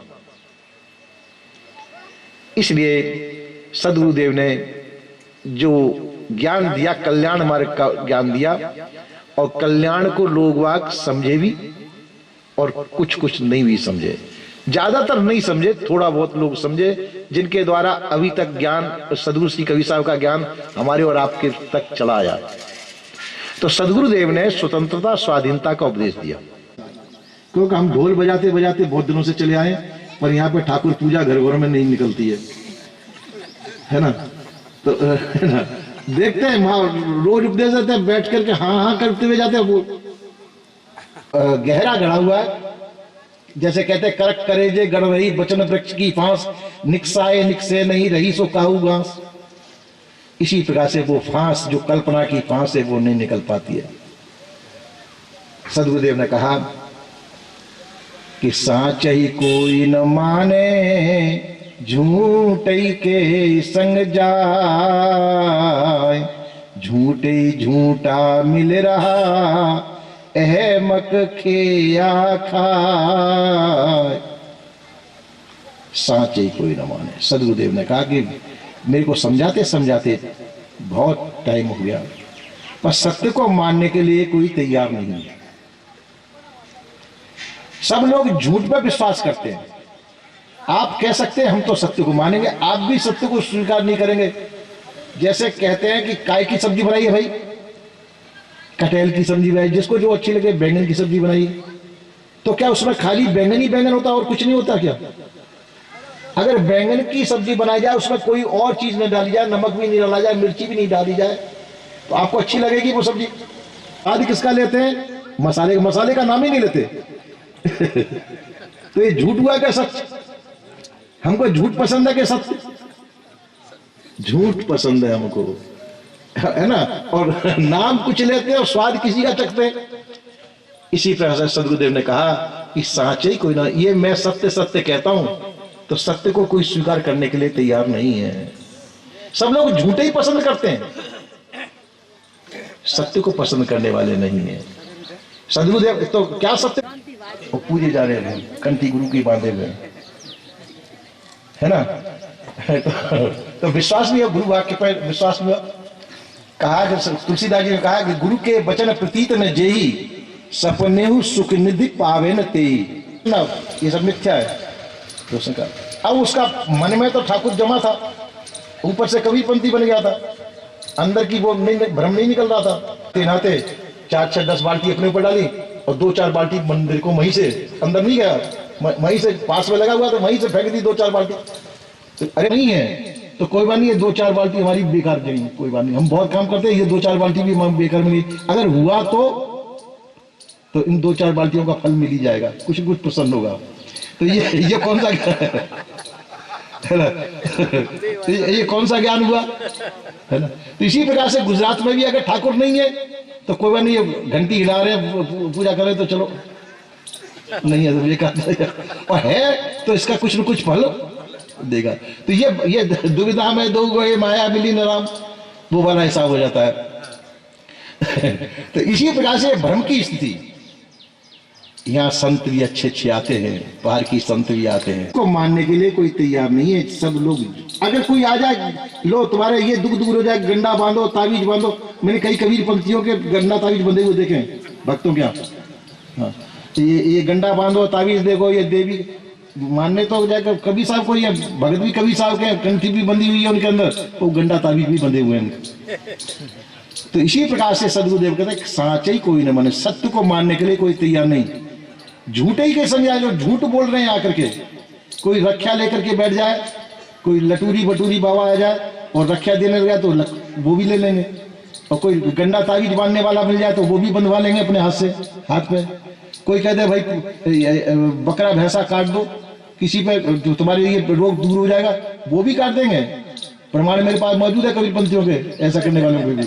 इसलिए सदगुरुदेव ने जो ज्ञान दिया, कल्याण मार्ग का ज्ञान दिया, और कल्याण को लोग वाक समझे भी और कुछ कुछ नहीं भी समझे। ज्यादातर नहीं समझे, थोड़ा बहुत लोग समझे, जिनके द्वारा अभी तक ज्ञान सदगुरु श्री कबीर साहब का ज्ञान हमारे और आपके तक चला आया। तो सदगुरुदेव ने स्वतंत्रता स्वाधीनता का उपदेश दिया। क्योंकि हम ढोल बजाते बजाते बहुत दिनों से चले आए, पर यहाँ पे ठाकुर पूजा घर घरों में नहीं निकलती है ना। तो है ना, देखते हैं रोज उपदेश देते हैं, बैठ करके हाँ हाँ करते हुए जाते हैं। वो गहरा गढ़ा हुआ है, जैसे कहते करक करे जे गढ़ रही बचन वृक्ष की फांस, निकसाए निकसे नहीं रही सो काहू घास। इसी प्रकार से वो फांस जो कल्पना की फांस है वो नहीं निकल पाती है। सदगुरुदेव ने कहा कि साच ही कोई न माने, झूठ के संग जाए, झूठे झूठा मिल रहा अहमक खेया खाए। साच ही कोई न माने। सदगुरुदेव ने कहा कि मेरे को समझाते समझाते बहुत टाइम हो गया, पर सत्य को मानने के लिए कोई तैयार नहीं है। सब लोग झूठ पर विश्वास करते हैं। आप कह सकते हैं हम तो सत्य को मानेंगे, आप भी सत्य को स्वीकार नहीं करेंगे। जैसे कहते हैं कि काय की सब्जी बनाई है भाई, कटहल की सब्जी बनाई, जिसको जो अच्छी लगे, बैंगन की सब्जी बनाई, तो क्या उसमें खाली बैंगन ही बैंगन होता और कुछ नहीं होता क्या? अगर बैंगन की सब्जी बनाई जाए, उसमें कोई और चीज न डाली जाए, नमक भी नहीं डाला जाए, मिर्ची भी नहीं डाली जाए, तो आपको अच्छी लगेगी वो सब्जी? आदि किसका लेते हैं? मसाले का नाम ही नहीं लेते। तो ये झूठ हुआ क्या सच? हमको झूठ पसंद है कि सत्य? झूठ पसंद है हमको, है ना। और नाम कुछ लेते हैं और स्वाद किसी का चखते हैं। इसी प्रकार से सदगुरुदेव ने कहा कि साच ही कोई ना, ये मैं सत्य सत्य कहता हूं तो सत्य को कोई स्वीकार करने के लिए तैयार नहीं है। सब लोग झूठे ही पसंद करते हैं, सत्य को पसंद करने वाले नहीं है। सदगुरुदेव तो क्या सत्य, वो पूजे जा रहे हैं, कंठी गुरु की बांधे हुए, है ना। तो विश्वास नहीं है, गुरु वाक्य पर विश्वास हुआ। कहा कि तुलसीदास जी ने कहा कि गुरु के वचन प्रतीत न जेही, सपने सुख निधि पावे न तेई। ना ये सब मिथ्या है। तो उसने कहा, अब उसका मन में तो ठाकुर जमा था, ऊपर से कबीरपंथी बन गया था, अंदर की वो नहीं भ्रम नहीं निकल रहा था। तेनाते 4-6-10 बाल्टी अपने ऊपर डाली और 2-4 बाल्टी मंदिर को वहीं से अंदर नहीं गया, वहीं से पास में लगा हुआ तो वहीं से फेंक दी 2-4 बाल्टी। तो अरे नहीं है तो कोई बात नहीं, ये 2-4 बाल्टी हमारी बेकार गई, कोई बात नहीं, हम बहुत काम करते हैं, ये 2-4 बाल्टी भी हम बेकार मिली। अगर हुआ तो इन 2-4 बाल्टियों का फल मिल ही जाएगा, कुछ कुछ प्रसन्न होगा। तो ये कौन सा है ना, तो ये कौन सा ज्ञान हुआ, है ना। तो इसी प्रकार से गुजरात में भी अगर ठाकुर नहीं है तो कोई बात नहीं, घंटी हिला रहे हैं, पूजा कर रहे तो चलो, नहीं है तो ये कहता, और है तो इसका कुछ न कुछ फल देगा। तो ये दुविधा में दो गए माया मिली न राम, वो वाला हिसाब हो जाता है। तो इसी प्रकार से भ्रम की स्थिति, यहाँ संत भी अच्छे अच्छे आते हैं, बाहर की संत भी आते हैं, को मानने के लिए कोई तैयार नहीं है। सब लोग, अगर कोई आ जाए, लो तुम्हारे ये दुख दूर हो जाए, गंडा बांधो, तावीज बांधो। मैंने कई कबीर पंथियों के गंडा तावीज बंधे हुए देखे भक्तों के यहाँ। हाँ, तो ये गंडा बांधो, तावीज देखो, ये देवी मानने तो जाकर कबीर साहब को, ये भगत भी कबीर साहब के कंठी भी बंधी हुई है उनके अंदर, तो गंडा तावीज भी बंधे हुए हैं। तो इसी प्रकार से सदगुरुदेव कहते हैं साँचे ही कोई न माने, सत्य को मानने के लिए कोई तैयार नहीं, झूठे ही के समझाए जो झूठ बोल रहे हैं आकर के। कोई रक्षा लेकर के बैठ जाए, कोई लटूरी बटूरी बाबा आ जाए और रक्षा देने लगा तो वो भी ले लेंगे, और कोई गंडा तावीज बांधने वाला मिल जाए तो वो भी बंधवा लेंगे अपने हाथ से, हाथ पे। कोई कहते हैं भाई बकरा भैंसा काट दो किसी पे, जो तुम्हारे ये रोग दूर हो जाएगा, वो भी काट देंगे। प्रमाण मेरे पास मौजूद है कबीरपंथियों के ऐसा करने वालों को भी।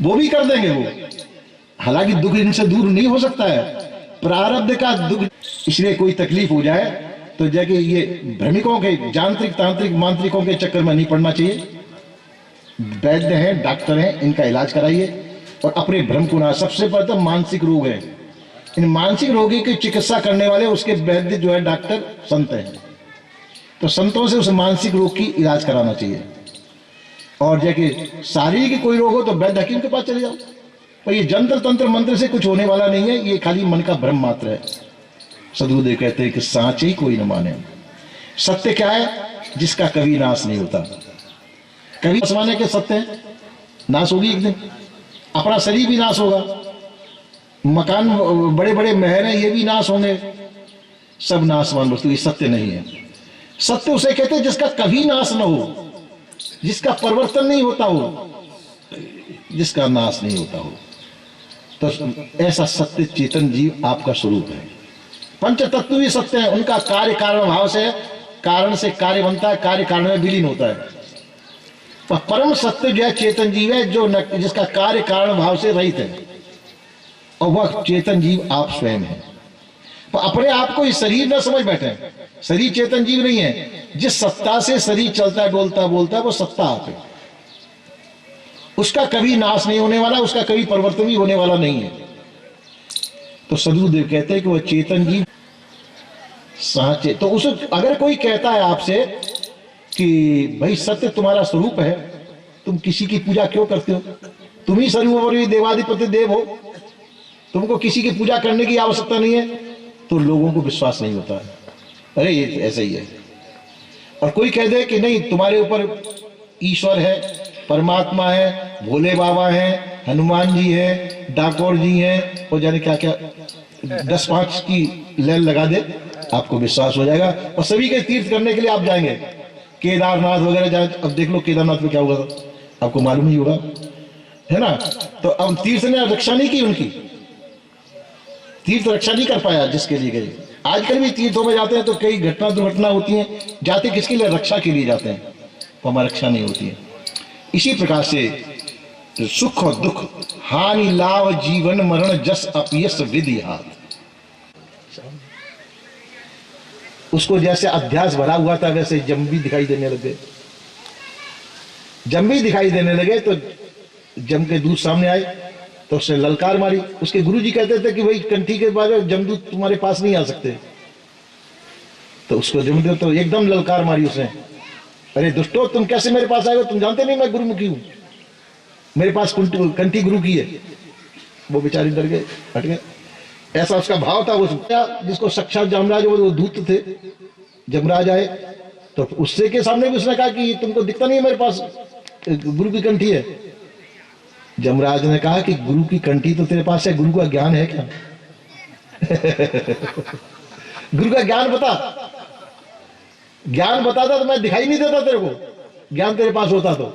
वो भी कर देंगे वो, हालांकि दुख इनसे दूर नहीं हो सकता है, प्रारब्ध का दुख। इसलिए कोई तकलीफ हो जाए तो जाके ये भ्रमिकों के, यांत्रिक तांत्रिक मांत्रिकों के चक्कर में नहीं पड़ना चाहिए। वैद्य हैं, डॉक्टर हैं, इनका इलाज कराइए और अपने भ्रम को ना। सबसे पहले तो मानसिक रोग है, इन मानसिक रोगी की चिकित्सा करने वाले उसके वैद्य जो है डॉक्टर संत हैं, तो संतों से उस मानसिक रोग की इलाज कराना चाहिए। और जाके शारीरिक कोई रोग हो तो वैद्य हकीम के पास चले जाओ। पर ये जंत्र तंत्र मंत्र से कुछ होने वाला नहीं है, ये खाली मन का भ्रम मात्र है। सदगुरुदेव कहते हैं कि साँचे ही कोई न माने। सत्य क्या है? जिसका कभी नाश नहीं होता। कभी आसमाने के सत्य है, नाश होगी एक दिन। अपना शरीर भी नाश होगा, मकान बड़े बड़े महल हैं ये भी नाश होंगे, सब नाशवान वस्तु। ये सत्य नहीं है। सत्य उसे कहते हैं जिसका कभी नाश न हो, जिसका परिवर्तन नहीं होता हो, जिसका नाश नहीं होता हो। तो ऐसा सत्य चेतन जीव आपका स्वरूप है। पंच तत्व भी सत्य है, उनका कार्य कारण भाव से, कारण से कार्य बनता है, कार्य कारण में विलीन होता है। पर परम सत्य जो है चेतन जीव है, जो जिसका कार्य कारण भाव से रहित है, और वह चेतन जीव आप स्वयं है। पर अपने आप को इस शरीर न समझ बैठे, शरीर चेतन जीव नहीं है। जिस सत्ता से शरीर चलता डोलता बोलता है वो सत्ता आप है, उसका कभी नाश नहीं होने वाला, उसका कभी परिवर्तन भी होने वाला नहीं है। तो सदगुरुदेव कहते हैं कि वह चेतन जीव साँचे। तो उस अगर कोई कहता है आपसे कि भाई सत्य तुम्हारा स्वरूप है, तुम किसी की पूजा क्यों करते हो, तुम ही सर्वोपरि देवाधिपति देव हो, तुमको किसी की पूजा करने की आवश्यकता नहीं है, तो लोगों को विश्वास नहीं होता है, अरे ये ऐसा ही है। और कोई कह दे कि नहीं तुम्हारे ऊपर ईश्वर है, परमात्मा है, भोले बाबा हैं, हनुमान जी हैं, डाकोर जी हैं, और जाने क्या क्या 10-5 की लाइन लगा दे, आपको विश्वास हो जाएगा। और सभी के तीर्थ करने के लिए आप जाएंगे, केदारनाथ वगैरह जाए। अब देख लो केदारनाथ में क्या हुआ था, आपको मालूम ही होगा, है ना। तो अब तीर्थ ने रक्षा नहीं की, उनकी तीर्थ रक्षा नहीं कर पाया जिसके लिए गए। आजकल भी तीर्थों में जाते हैं तो कई घटना दुर्घटना होती हैं, जाते किसके लिए? रक्षा के लिए जाते हैं, तो हमारी रक्षा नहीं होती है। इसी प्रकार से सुख और दुख, हानि लाभ, जीवन मरण, जस अपयश विधि हाथ। उसको जैसे अध्यास भरा हुआ था वैसे जम भी दिखाई देने लगे। जम भी दिखाई देने लगे तो जम के दूत सामने आए तो उसने ललकार मारी। उसके गुरुजी कहते थे कि भाई कंठी के बाद जमदूत तुम्हारे पास नहीं आ सकते। तो उसको जमदूत तो एकदम ललकार मारी उसने, अरे दुष्टो तुम कैसे मेरे पास आए हो, तुम जानते नहीं मैं गुरुमुखी हूं, मेरे पास कंठी गुरु की है। वो बेचारे डर गए, हट गए। ऐसा उसका भाव था। उस जिसको साक्षात जमराज वो दूत थे, जमराज आए तो उससे के सामने भी उसने कहा कि तुमको दिखता नहीं है मेरे पास गुरु की कंठी है। जमराज ने कहा कि गुरु की कंठी तो तेरे पास है, गुरु का ज्ञान है क्या? गुरु का ज्ञान बता, ज्ञान बताता तो मैं दिखाई नहीं देता तेरे को, ज्ञान तेरे पास होता तो।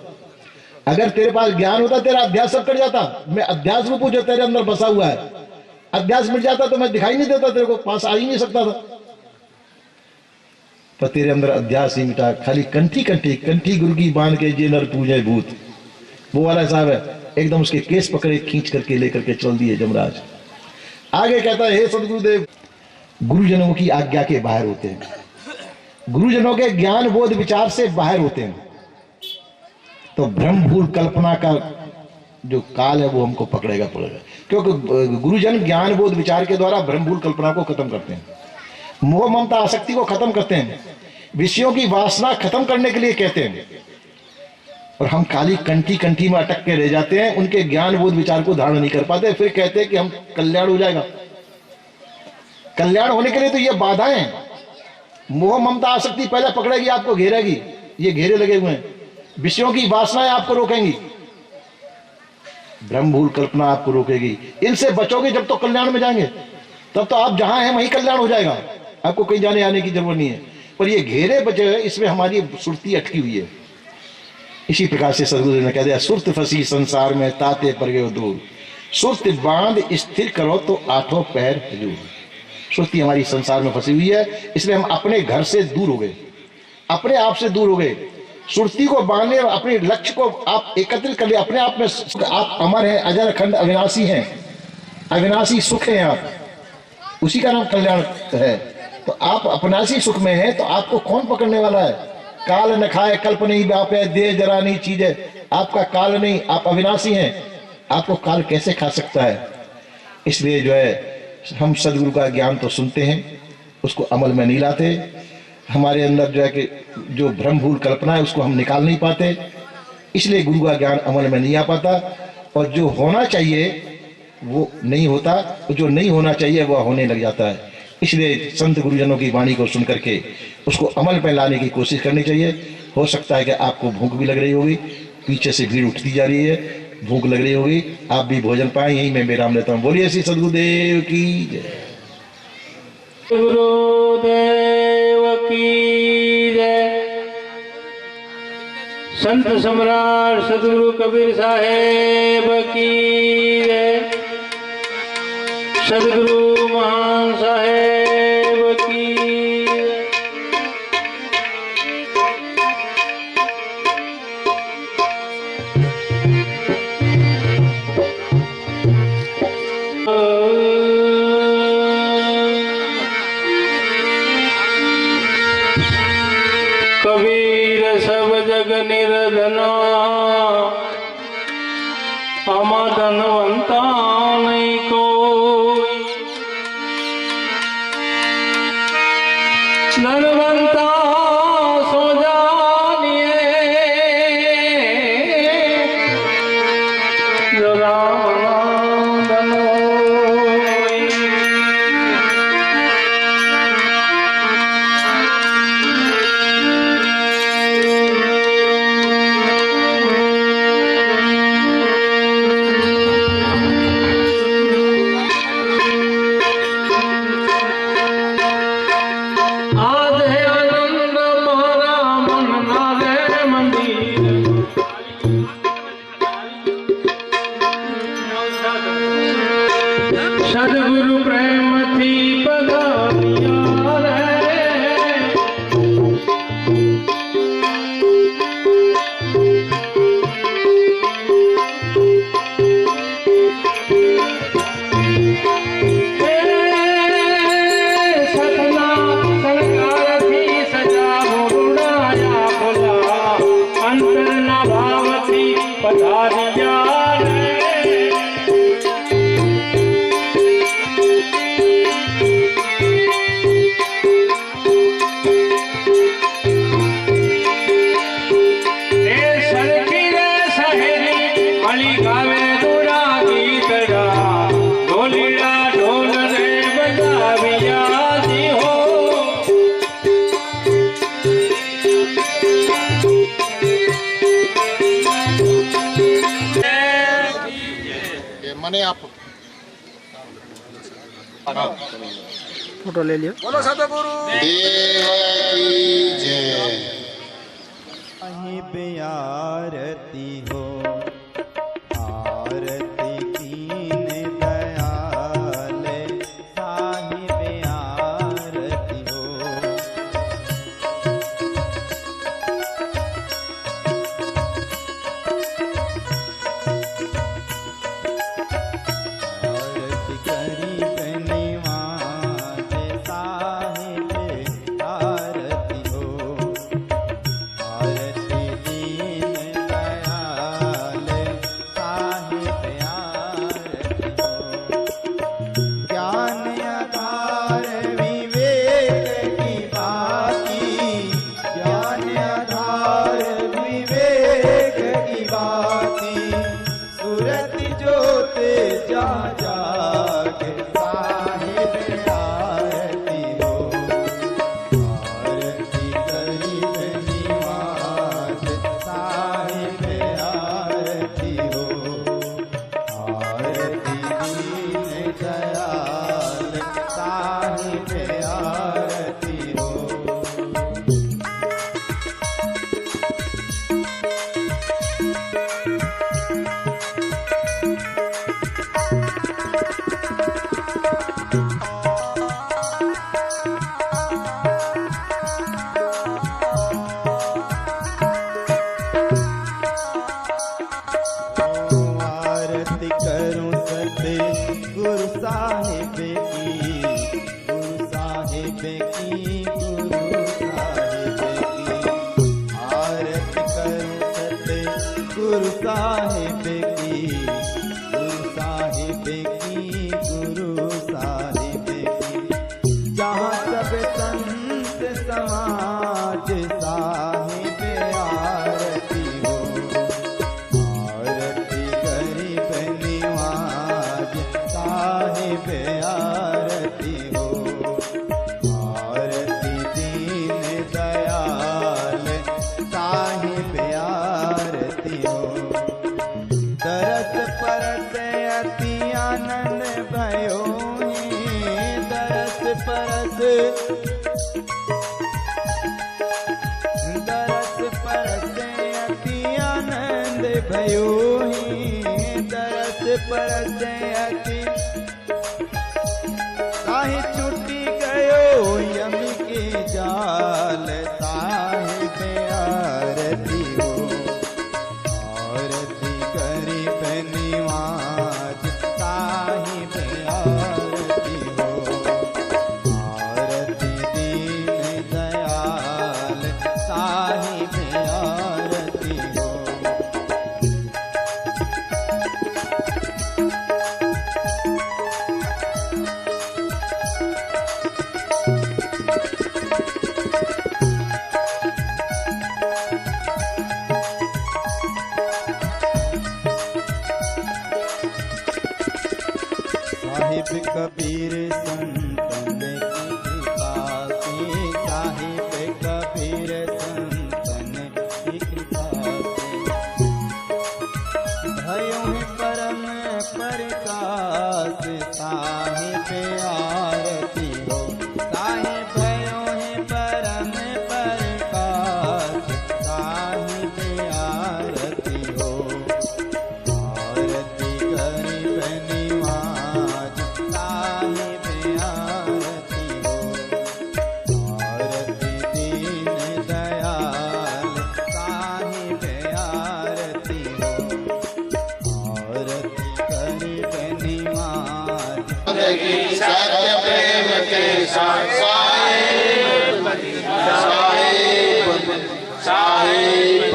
अगर तेरे पास ज्ञान होता तेरा अध्यास सब कट जाता। मैं अध्यास रूप जो तेरे अंदर बसा हुआ है, अध्यास मिट जाता तो मैं दिखाई नहीं देता तेरे को, पास आ ही नहीं सकता था। पर तेरे अंदर अध्यास ही मिटा, खाली कंठी कंठी कंठी गुरु की बांध के जे नर पूजे भूत, वो वाला साहब है। एकदम उसके केस पकड़े खींच करके लेकर के चल दिए जमराज। आगे कहता है, हे सदगुरुदेव, गुरुजनों की आज्ञा के बाहर होते हैं, गुरुजनों के ज्ञान बोध विचार से बाहर होते हैं, तो भ्रम भूल कल्पना का जो काल है वो हमको पकड़ेगा पड़ेगा। क्योंकि गुरुजन ज्ञान बोध विचार के द्वारा भ्रम भूल कल्पना को खत्म करते हैं, मोह ममता आसक्ति को खत्म करते हैं, विषयों की वासना खत्म करने के लिए कहते हैं। और हम खाली कंठी कंठी में अटक के रह जाते हैं, उनके ज्ञान बोध विचार को धारण नहीं कर पाते, फिर कहते हैं कि हम कल्याण हो जाएगा। कल्याण होने के लिए तो ये बाधाएं, मोह ममता आसक्ति पहले पकड़ेगी, आपको घेरेगी, ये घेरे लगे हुए हैं। विषयों की वासनाएं आपको रोकेंगी, भ्रम भूल कल्पना आपको रोकेगी। इनसे बचोगे जब तो कल्याण में जाएंगे, तब तो आप जहां हैं वहीं कल्याण हो जाएगा, आपको कहीं जाने आने की जरूरत नहीं है। पर ये घेरे बचे, इसमें हमारी सुरती अटकी हुई है। इसी प्रकार से सदगुरु ने कह दिया, सुरत फंसी संसार में ताते पर गयो दूर, सुरत बांध स्थिर करो तो आठों पैर हजूर। सुरती हमारी संसार में फंसी हुई है, इसलिए हम अपने घर से दूर हो गए, अपने आप से दूर हो गए। सुरती को बांधने और अपने लक्ष्य को आप एकत्रित कर ले अपने आप में। आप अमर हैं, अजर अखंड अविनाशी हैं, अविनाशी सुख हैं आप, उसी का नाम कल्याण है। तो आप अपनासी सुख में हैं, तो आपको कौन पकड़ने वाला है? काल न खाए कल्प नहीं व्यापे, देह जरा नहीं चीज है। आपका काल नहीं, आप अविनाशी हैं, आपको काल कैसे खा सकता है? इसलिए जो है हम सदगुरु का ज्ञान तो सुनते हैं, उसको अमल में नहीं लाते। हमारे अंदर जो है कि जो भ्रम भूल कल्पना है उसको हम निकाल नहीं पाते, इसलिए गुरु का ज्ञान अमल में नहीं आ पाता। और जो होना चाहिए वो नहीं होता, जो नहीं होना चाहिए वह होने लग जाता है। इसलिए संत गुरुजनों की वाणी को सुन करके उसको अमल में लाने की कोशिश करनी चाहिए। हो सकता है कि आपको भूख भी लग रही होगी, पीछे से भीड़ उठती जा रही है, भूख लग रही होगी, आप भी भोजन पाए। यही मैं विराम लेता हूँ। बोलिए श्री सदगुरुदेव की जय। गुरुदेव की जय। संत सम्राट सदगुरु कबीर साहेब की जय। सदगुरु महान साहेब की कबीर सब जग निर्धना, आमा धनवंता नहीं कोई, धनवंता सो जानिए जो राम नाम धन होई। पधारिया रे। મને આપ फोटो ले लियो। बोलो सतगुरु देव की जय। साहिब आरती हो, आरती कीन दयाल, साहिब आरती हो। आरती करी बनिवाज, साहिब आरती हो। आरती दीन दयाल, साहिब आरती हो। ज्ञान आधार विवेक की बाती, ज्ञान आधार विवेक की बाती, सूरत जोत जा जाग, साहिब आरती हो। आरती करी बनिवाज, साहिब आरती हो। आरती दीन दयाल, साहिब आरती हो। आरती करूं सते गुरु साहिब की, गुरु साहिब की, गुरु साहिब की। आरती करूं सते गुरु साहिब की, गुरु साहिब की, गुरु साहिब की। जहाँ सब संत समाज, साहिब आरती हो। आरती करी बनिवाज, साहिब आरती हो। आरती दीन दयाल, साहिब आरती हो। दरस परस अति आनंद भयो ही, दरस परस, दरस परस अति आनंद भयो ही, दरस परस अति, साहि छूटी गयो यम के जाल, साहिब आरती हो। आरती करी बनिवाज, साहिब आरती हो। आरती दीन दयाल, साहिब आरती हो। साहिब कबीर संतन की कृपा से, साहिब कबीर संतन की कृपा से, भयो है परम प्रकाश, साहिब आरती हो। साहिब भयो है परम प्रकाश, साहिब आरती हो। आरती करी बनिवाज, साहिब आरती हो। आरती दीन दयाल, साहिब आरती हो। आरती करी बनिवाज, सत्य प्रेम के साथ साहिब साहिब साहिब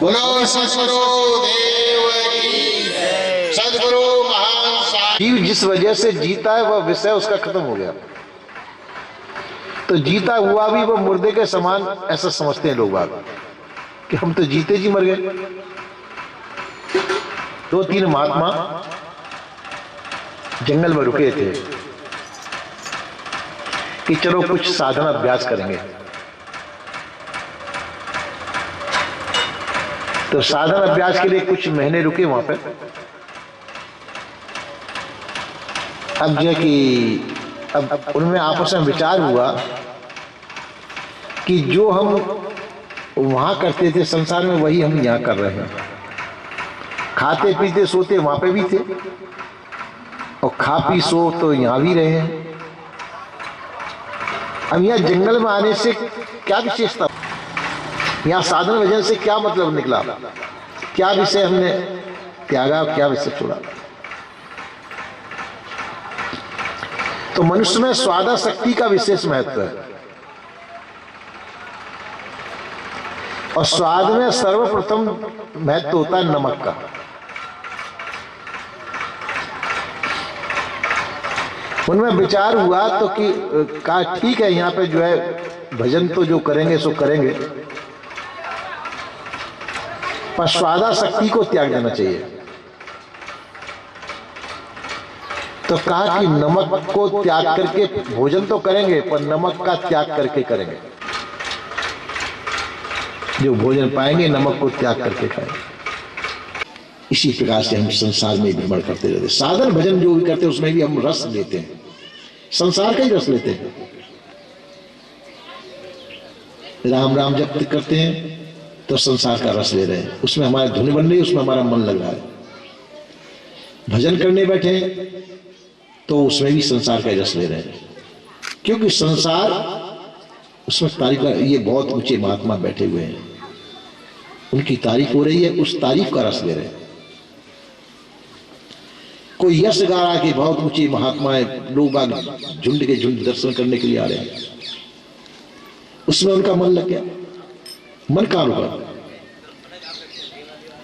बोलो सद्गुरु देव की, सद्गुरु महान साहिब। जीव जिस वजह से जीता है वह विषय उसका खत्म हो गया, तो जीता हुआ भी वह मुर्दे के समान ऐसा समझते हैं लोग बाग कि हम तो जीते जी मर गए। 2-3 महात्मा जंगल में रुके थे कि चलो कुछ साधना अभ्यास करेंगे। तो साधना अभ्यास के लिए कुछ महीने रुके वहां पे। अब जो कि अब उनमें आपस में विचार हुआ कि जो हम वहां करते थे संसार में वही हम यहां कर रहे हैं। खाते पीते सोते वहां पे भी थे और खा पी सो तो यहां भी रहे हैं। अब यहां जंगल में आने से क्या विशेषता, यहां साधन भजन से क्या मतलब निकला, क्या विषय हमने त्यागा, क्या विषय छोड़ा। तो मनुष्य में स्वादासक्ति का विशेष महत्व है और स्वाद में सर्वप्रथम महत्व होता है नमक का। उनमें विचार हुआ तो कि कहा ठीक है यहाँ पे जो है भजन तो जो करेंगे सो करेंगे, पर स्वादासक्ति को त्याग देना चाहिए। तो कहा कि नमक को त्याग करके भोजन तो करेंगे पर नमक का त्याग करके करेंगे। जो भोजन पाएंगे नमक को त्याग करके खाएंगे। इसी प्रकार से हम संसार में भ्रमण करते रहते, साधन भजन जो भी करते हैं उसमें भी हम रस लेते हैं, संसार का ही रस लेते हैं। राम राम जब करते हैं तो संसार का रस ले रहे हैं, उसमें हमारी धुन बन रही है, उसमें हमारा मन लग रहा है। भजन करने बैठे तो उसमें भी संसार का रस ले रहे हैं, क्योंकि संसार उसमें तारीफ, ये बहुत ऊंचे महात्मा बैठे हुए हैं, उनकी तारीफ हो रही है, उस तारीफ का रस ले रहे हैं। कोई यश गा रहा कि बहुत ऊंचे महात्मा है, लोग बाग झुंड के झुंड दर्शन करने के लिए आ रहे हैं, उसमें उनका मन लग गया, मन कहां रुका।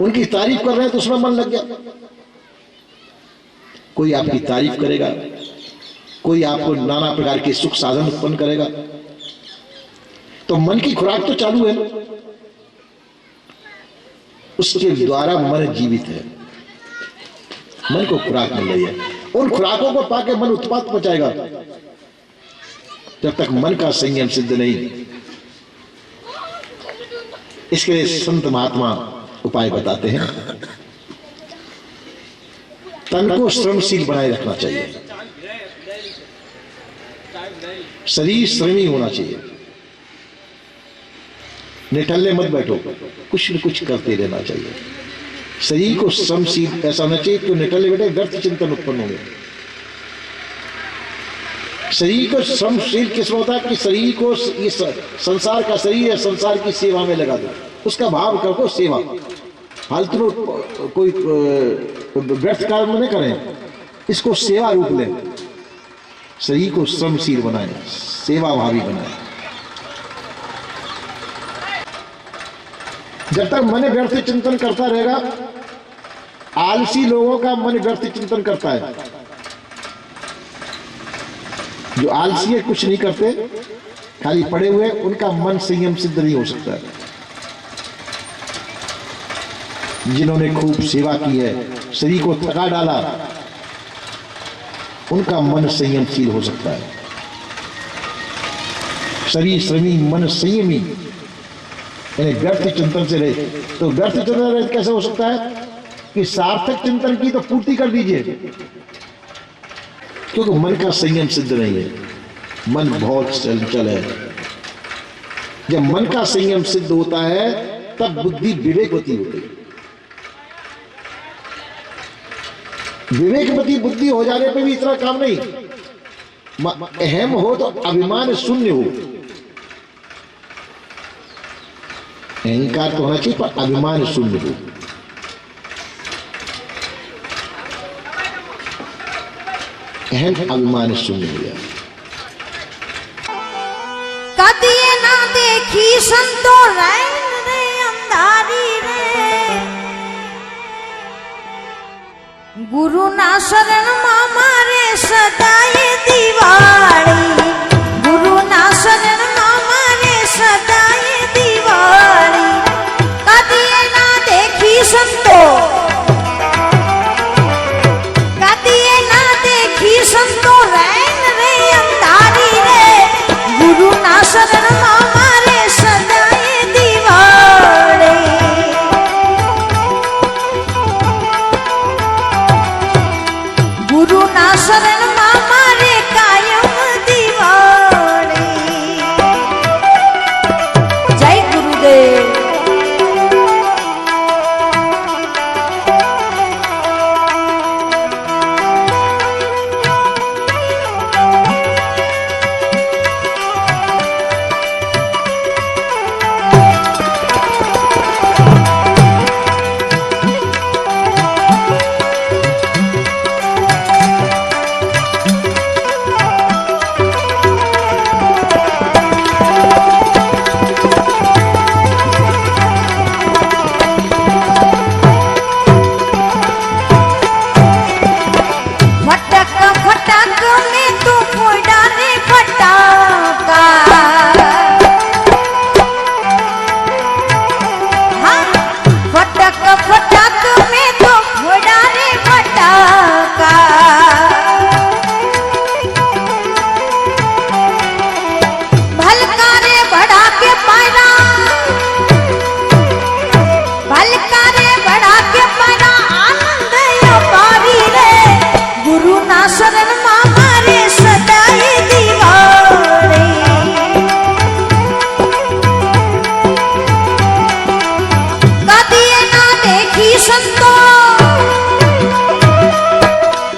उनकी तारीफ कर रहे हैं तो उसमें मन लग गया। कोई आपकी तारीफ करेगा, कोई आपको नाना प्रकार के सुख साधन उत्पन्न करेगा, तो मन की खुराक तो चालू है, उसके द्वारा मन जीवित है, मन को खुराक मिल रही है। उन खुराकों को पाके मन उत्पात पहुंचाएगा। जब तक मन का संयम सिद्ध नहीं, इसके लिए संत महात्मा उपाय बताते हैं। तन को श्रमशील बनाए रखना चाहिए, शरीर श्रमी होना चाहिए, निठल्ले मत बैठो, कुछ न कुछ करते रहना चाहिए। शरीर को श्रमशील ऐसा होना चाहिए कि निठल्ले बैठे व्यर्थ चिंतन उत्पन्न होंगे। शरीर को श्रमशील किस होता है कि शरीर को ये संसार का शरीर है, संसार की सेवा में लगा दो, उसका भाव करो सेवा। फालतू कोई व्यर्थ कार्य में नहीं करें, इसको सेवा रूप लें। शरीर को श्रमशील बनाएं, सेवा भावी बनाएं। जब तक मन व्यर्थ चिंतन करता रहेगा, आलसी लोगों का मन व्यर्थ चिंतन करता है। जो आलसी है, कुछ नहीं करते, खाली पड़े हुए, उनका मन संयम सिद्ध नहीं हो सकता है। जिन्होंने खूब सेवा की है, शरीर को थका डाला, उनका मन संयमशील हो सकता है। शरीर श्रमी, मन संयमी, यानी व्यर्थ चिंतन से रहे। तो व्यर्थ चिंतन रहे कैसे हो सकता है कि सार्थक चिंतन की तो पूर्ति कर दीजिए, क्योंकि मन का संयम सिद्ध नहीं है, मन बहुत चंचल है। जब मन का संयम सिद्ध होता है तब बुद्धि विवेकवती होती है। विवेकवती बुद्धि हो जाने पे भी इतना काम नहीं, अहम हो तो अभिमान शून्य हो। अहंकार तो होना चाहिए पर अभिमान शून्य हो। अहम अभिमान शून्य हो गया। कदिए ना देखी संतो रैन रे अंधारी रे, ગુરુના શરણમાં મારે સદાય દિવાળી, ગુરુના શરણમાં મારે સદાય દિવાળી. કદીએ ના દેખી સંતો, કદીએ ના દેખી સંતો રૈન રે અંધારી રે. ગુરુના શરણમાં મારે સદાય દિવાળી. ગુરુના શરણમાં મારે કાયમ દિવાળી. જય ગુરુદેવ. ફટક ફટક મેં તો ફોડા રે ફટાકા. હા, ફટક ફટક મેં તો ફોડા રે ફટાકા. ભલકા રે બડા કે પાયરા, ભલકા રે બડા કે પાયરા આનંદ અપારી રે. ગુરુના શરણમાં મારે સદાય દિવાળી. કદીએ ના દેખી સંતો,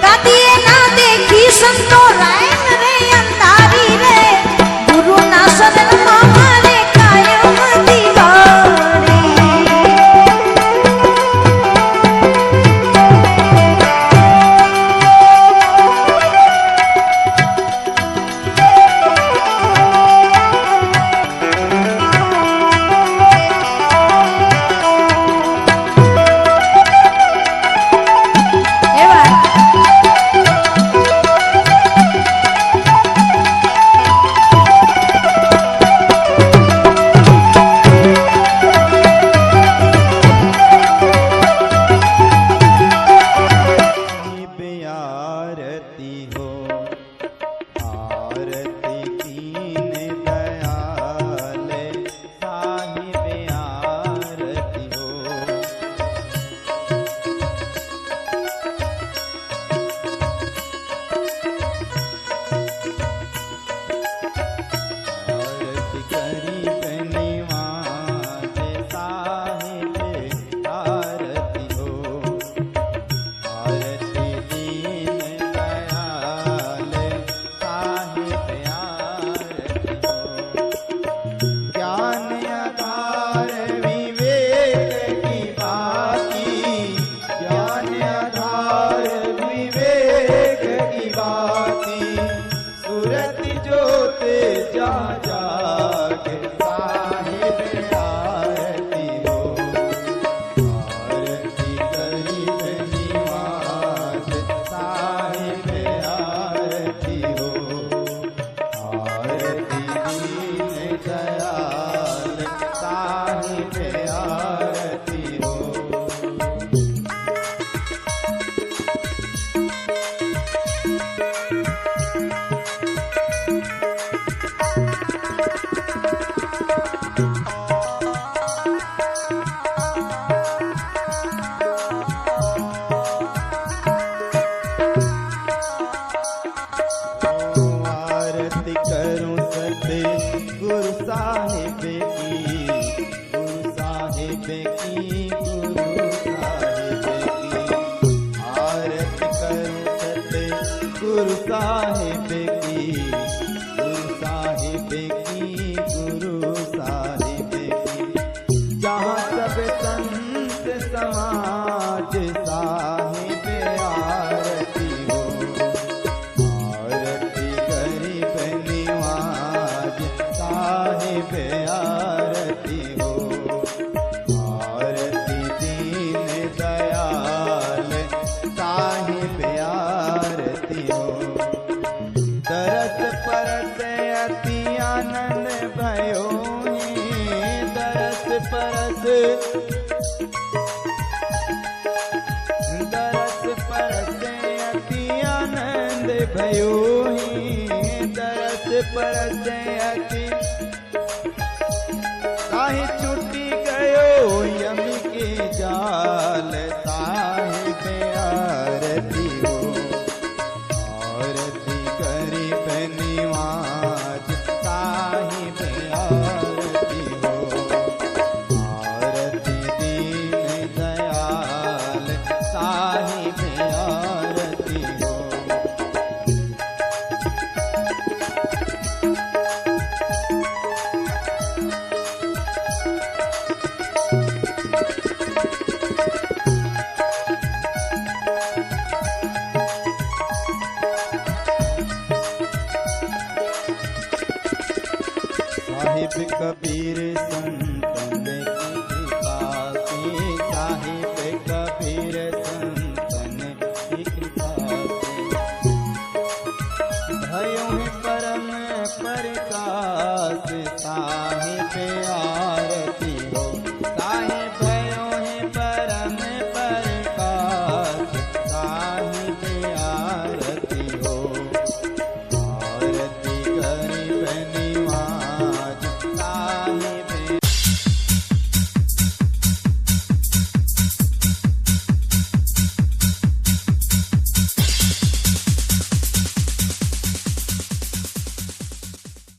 કદીએ ના દેખી સંતો રૈન રે અંધારી રે. ગુરુના શરણમાં મારે કાયમ દિવાળી. भयो ही दरस परसे अति ताहि छुटी गयो यमी के जाल साहिब आरती हो आरती गरीब निवाज साहिब आरती हो आरती दीन दयाल साहिब आरती हो साहिब कबीर संतन की कृपा से साहिब कबीर संतन की कृपा से भयो है परम प्रकाश साहिब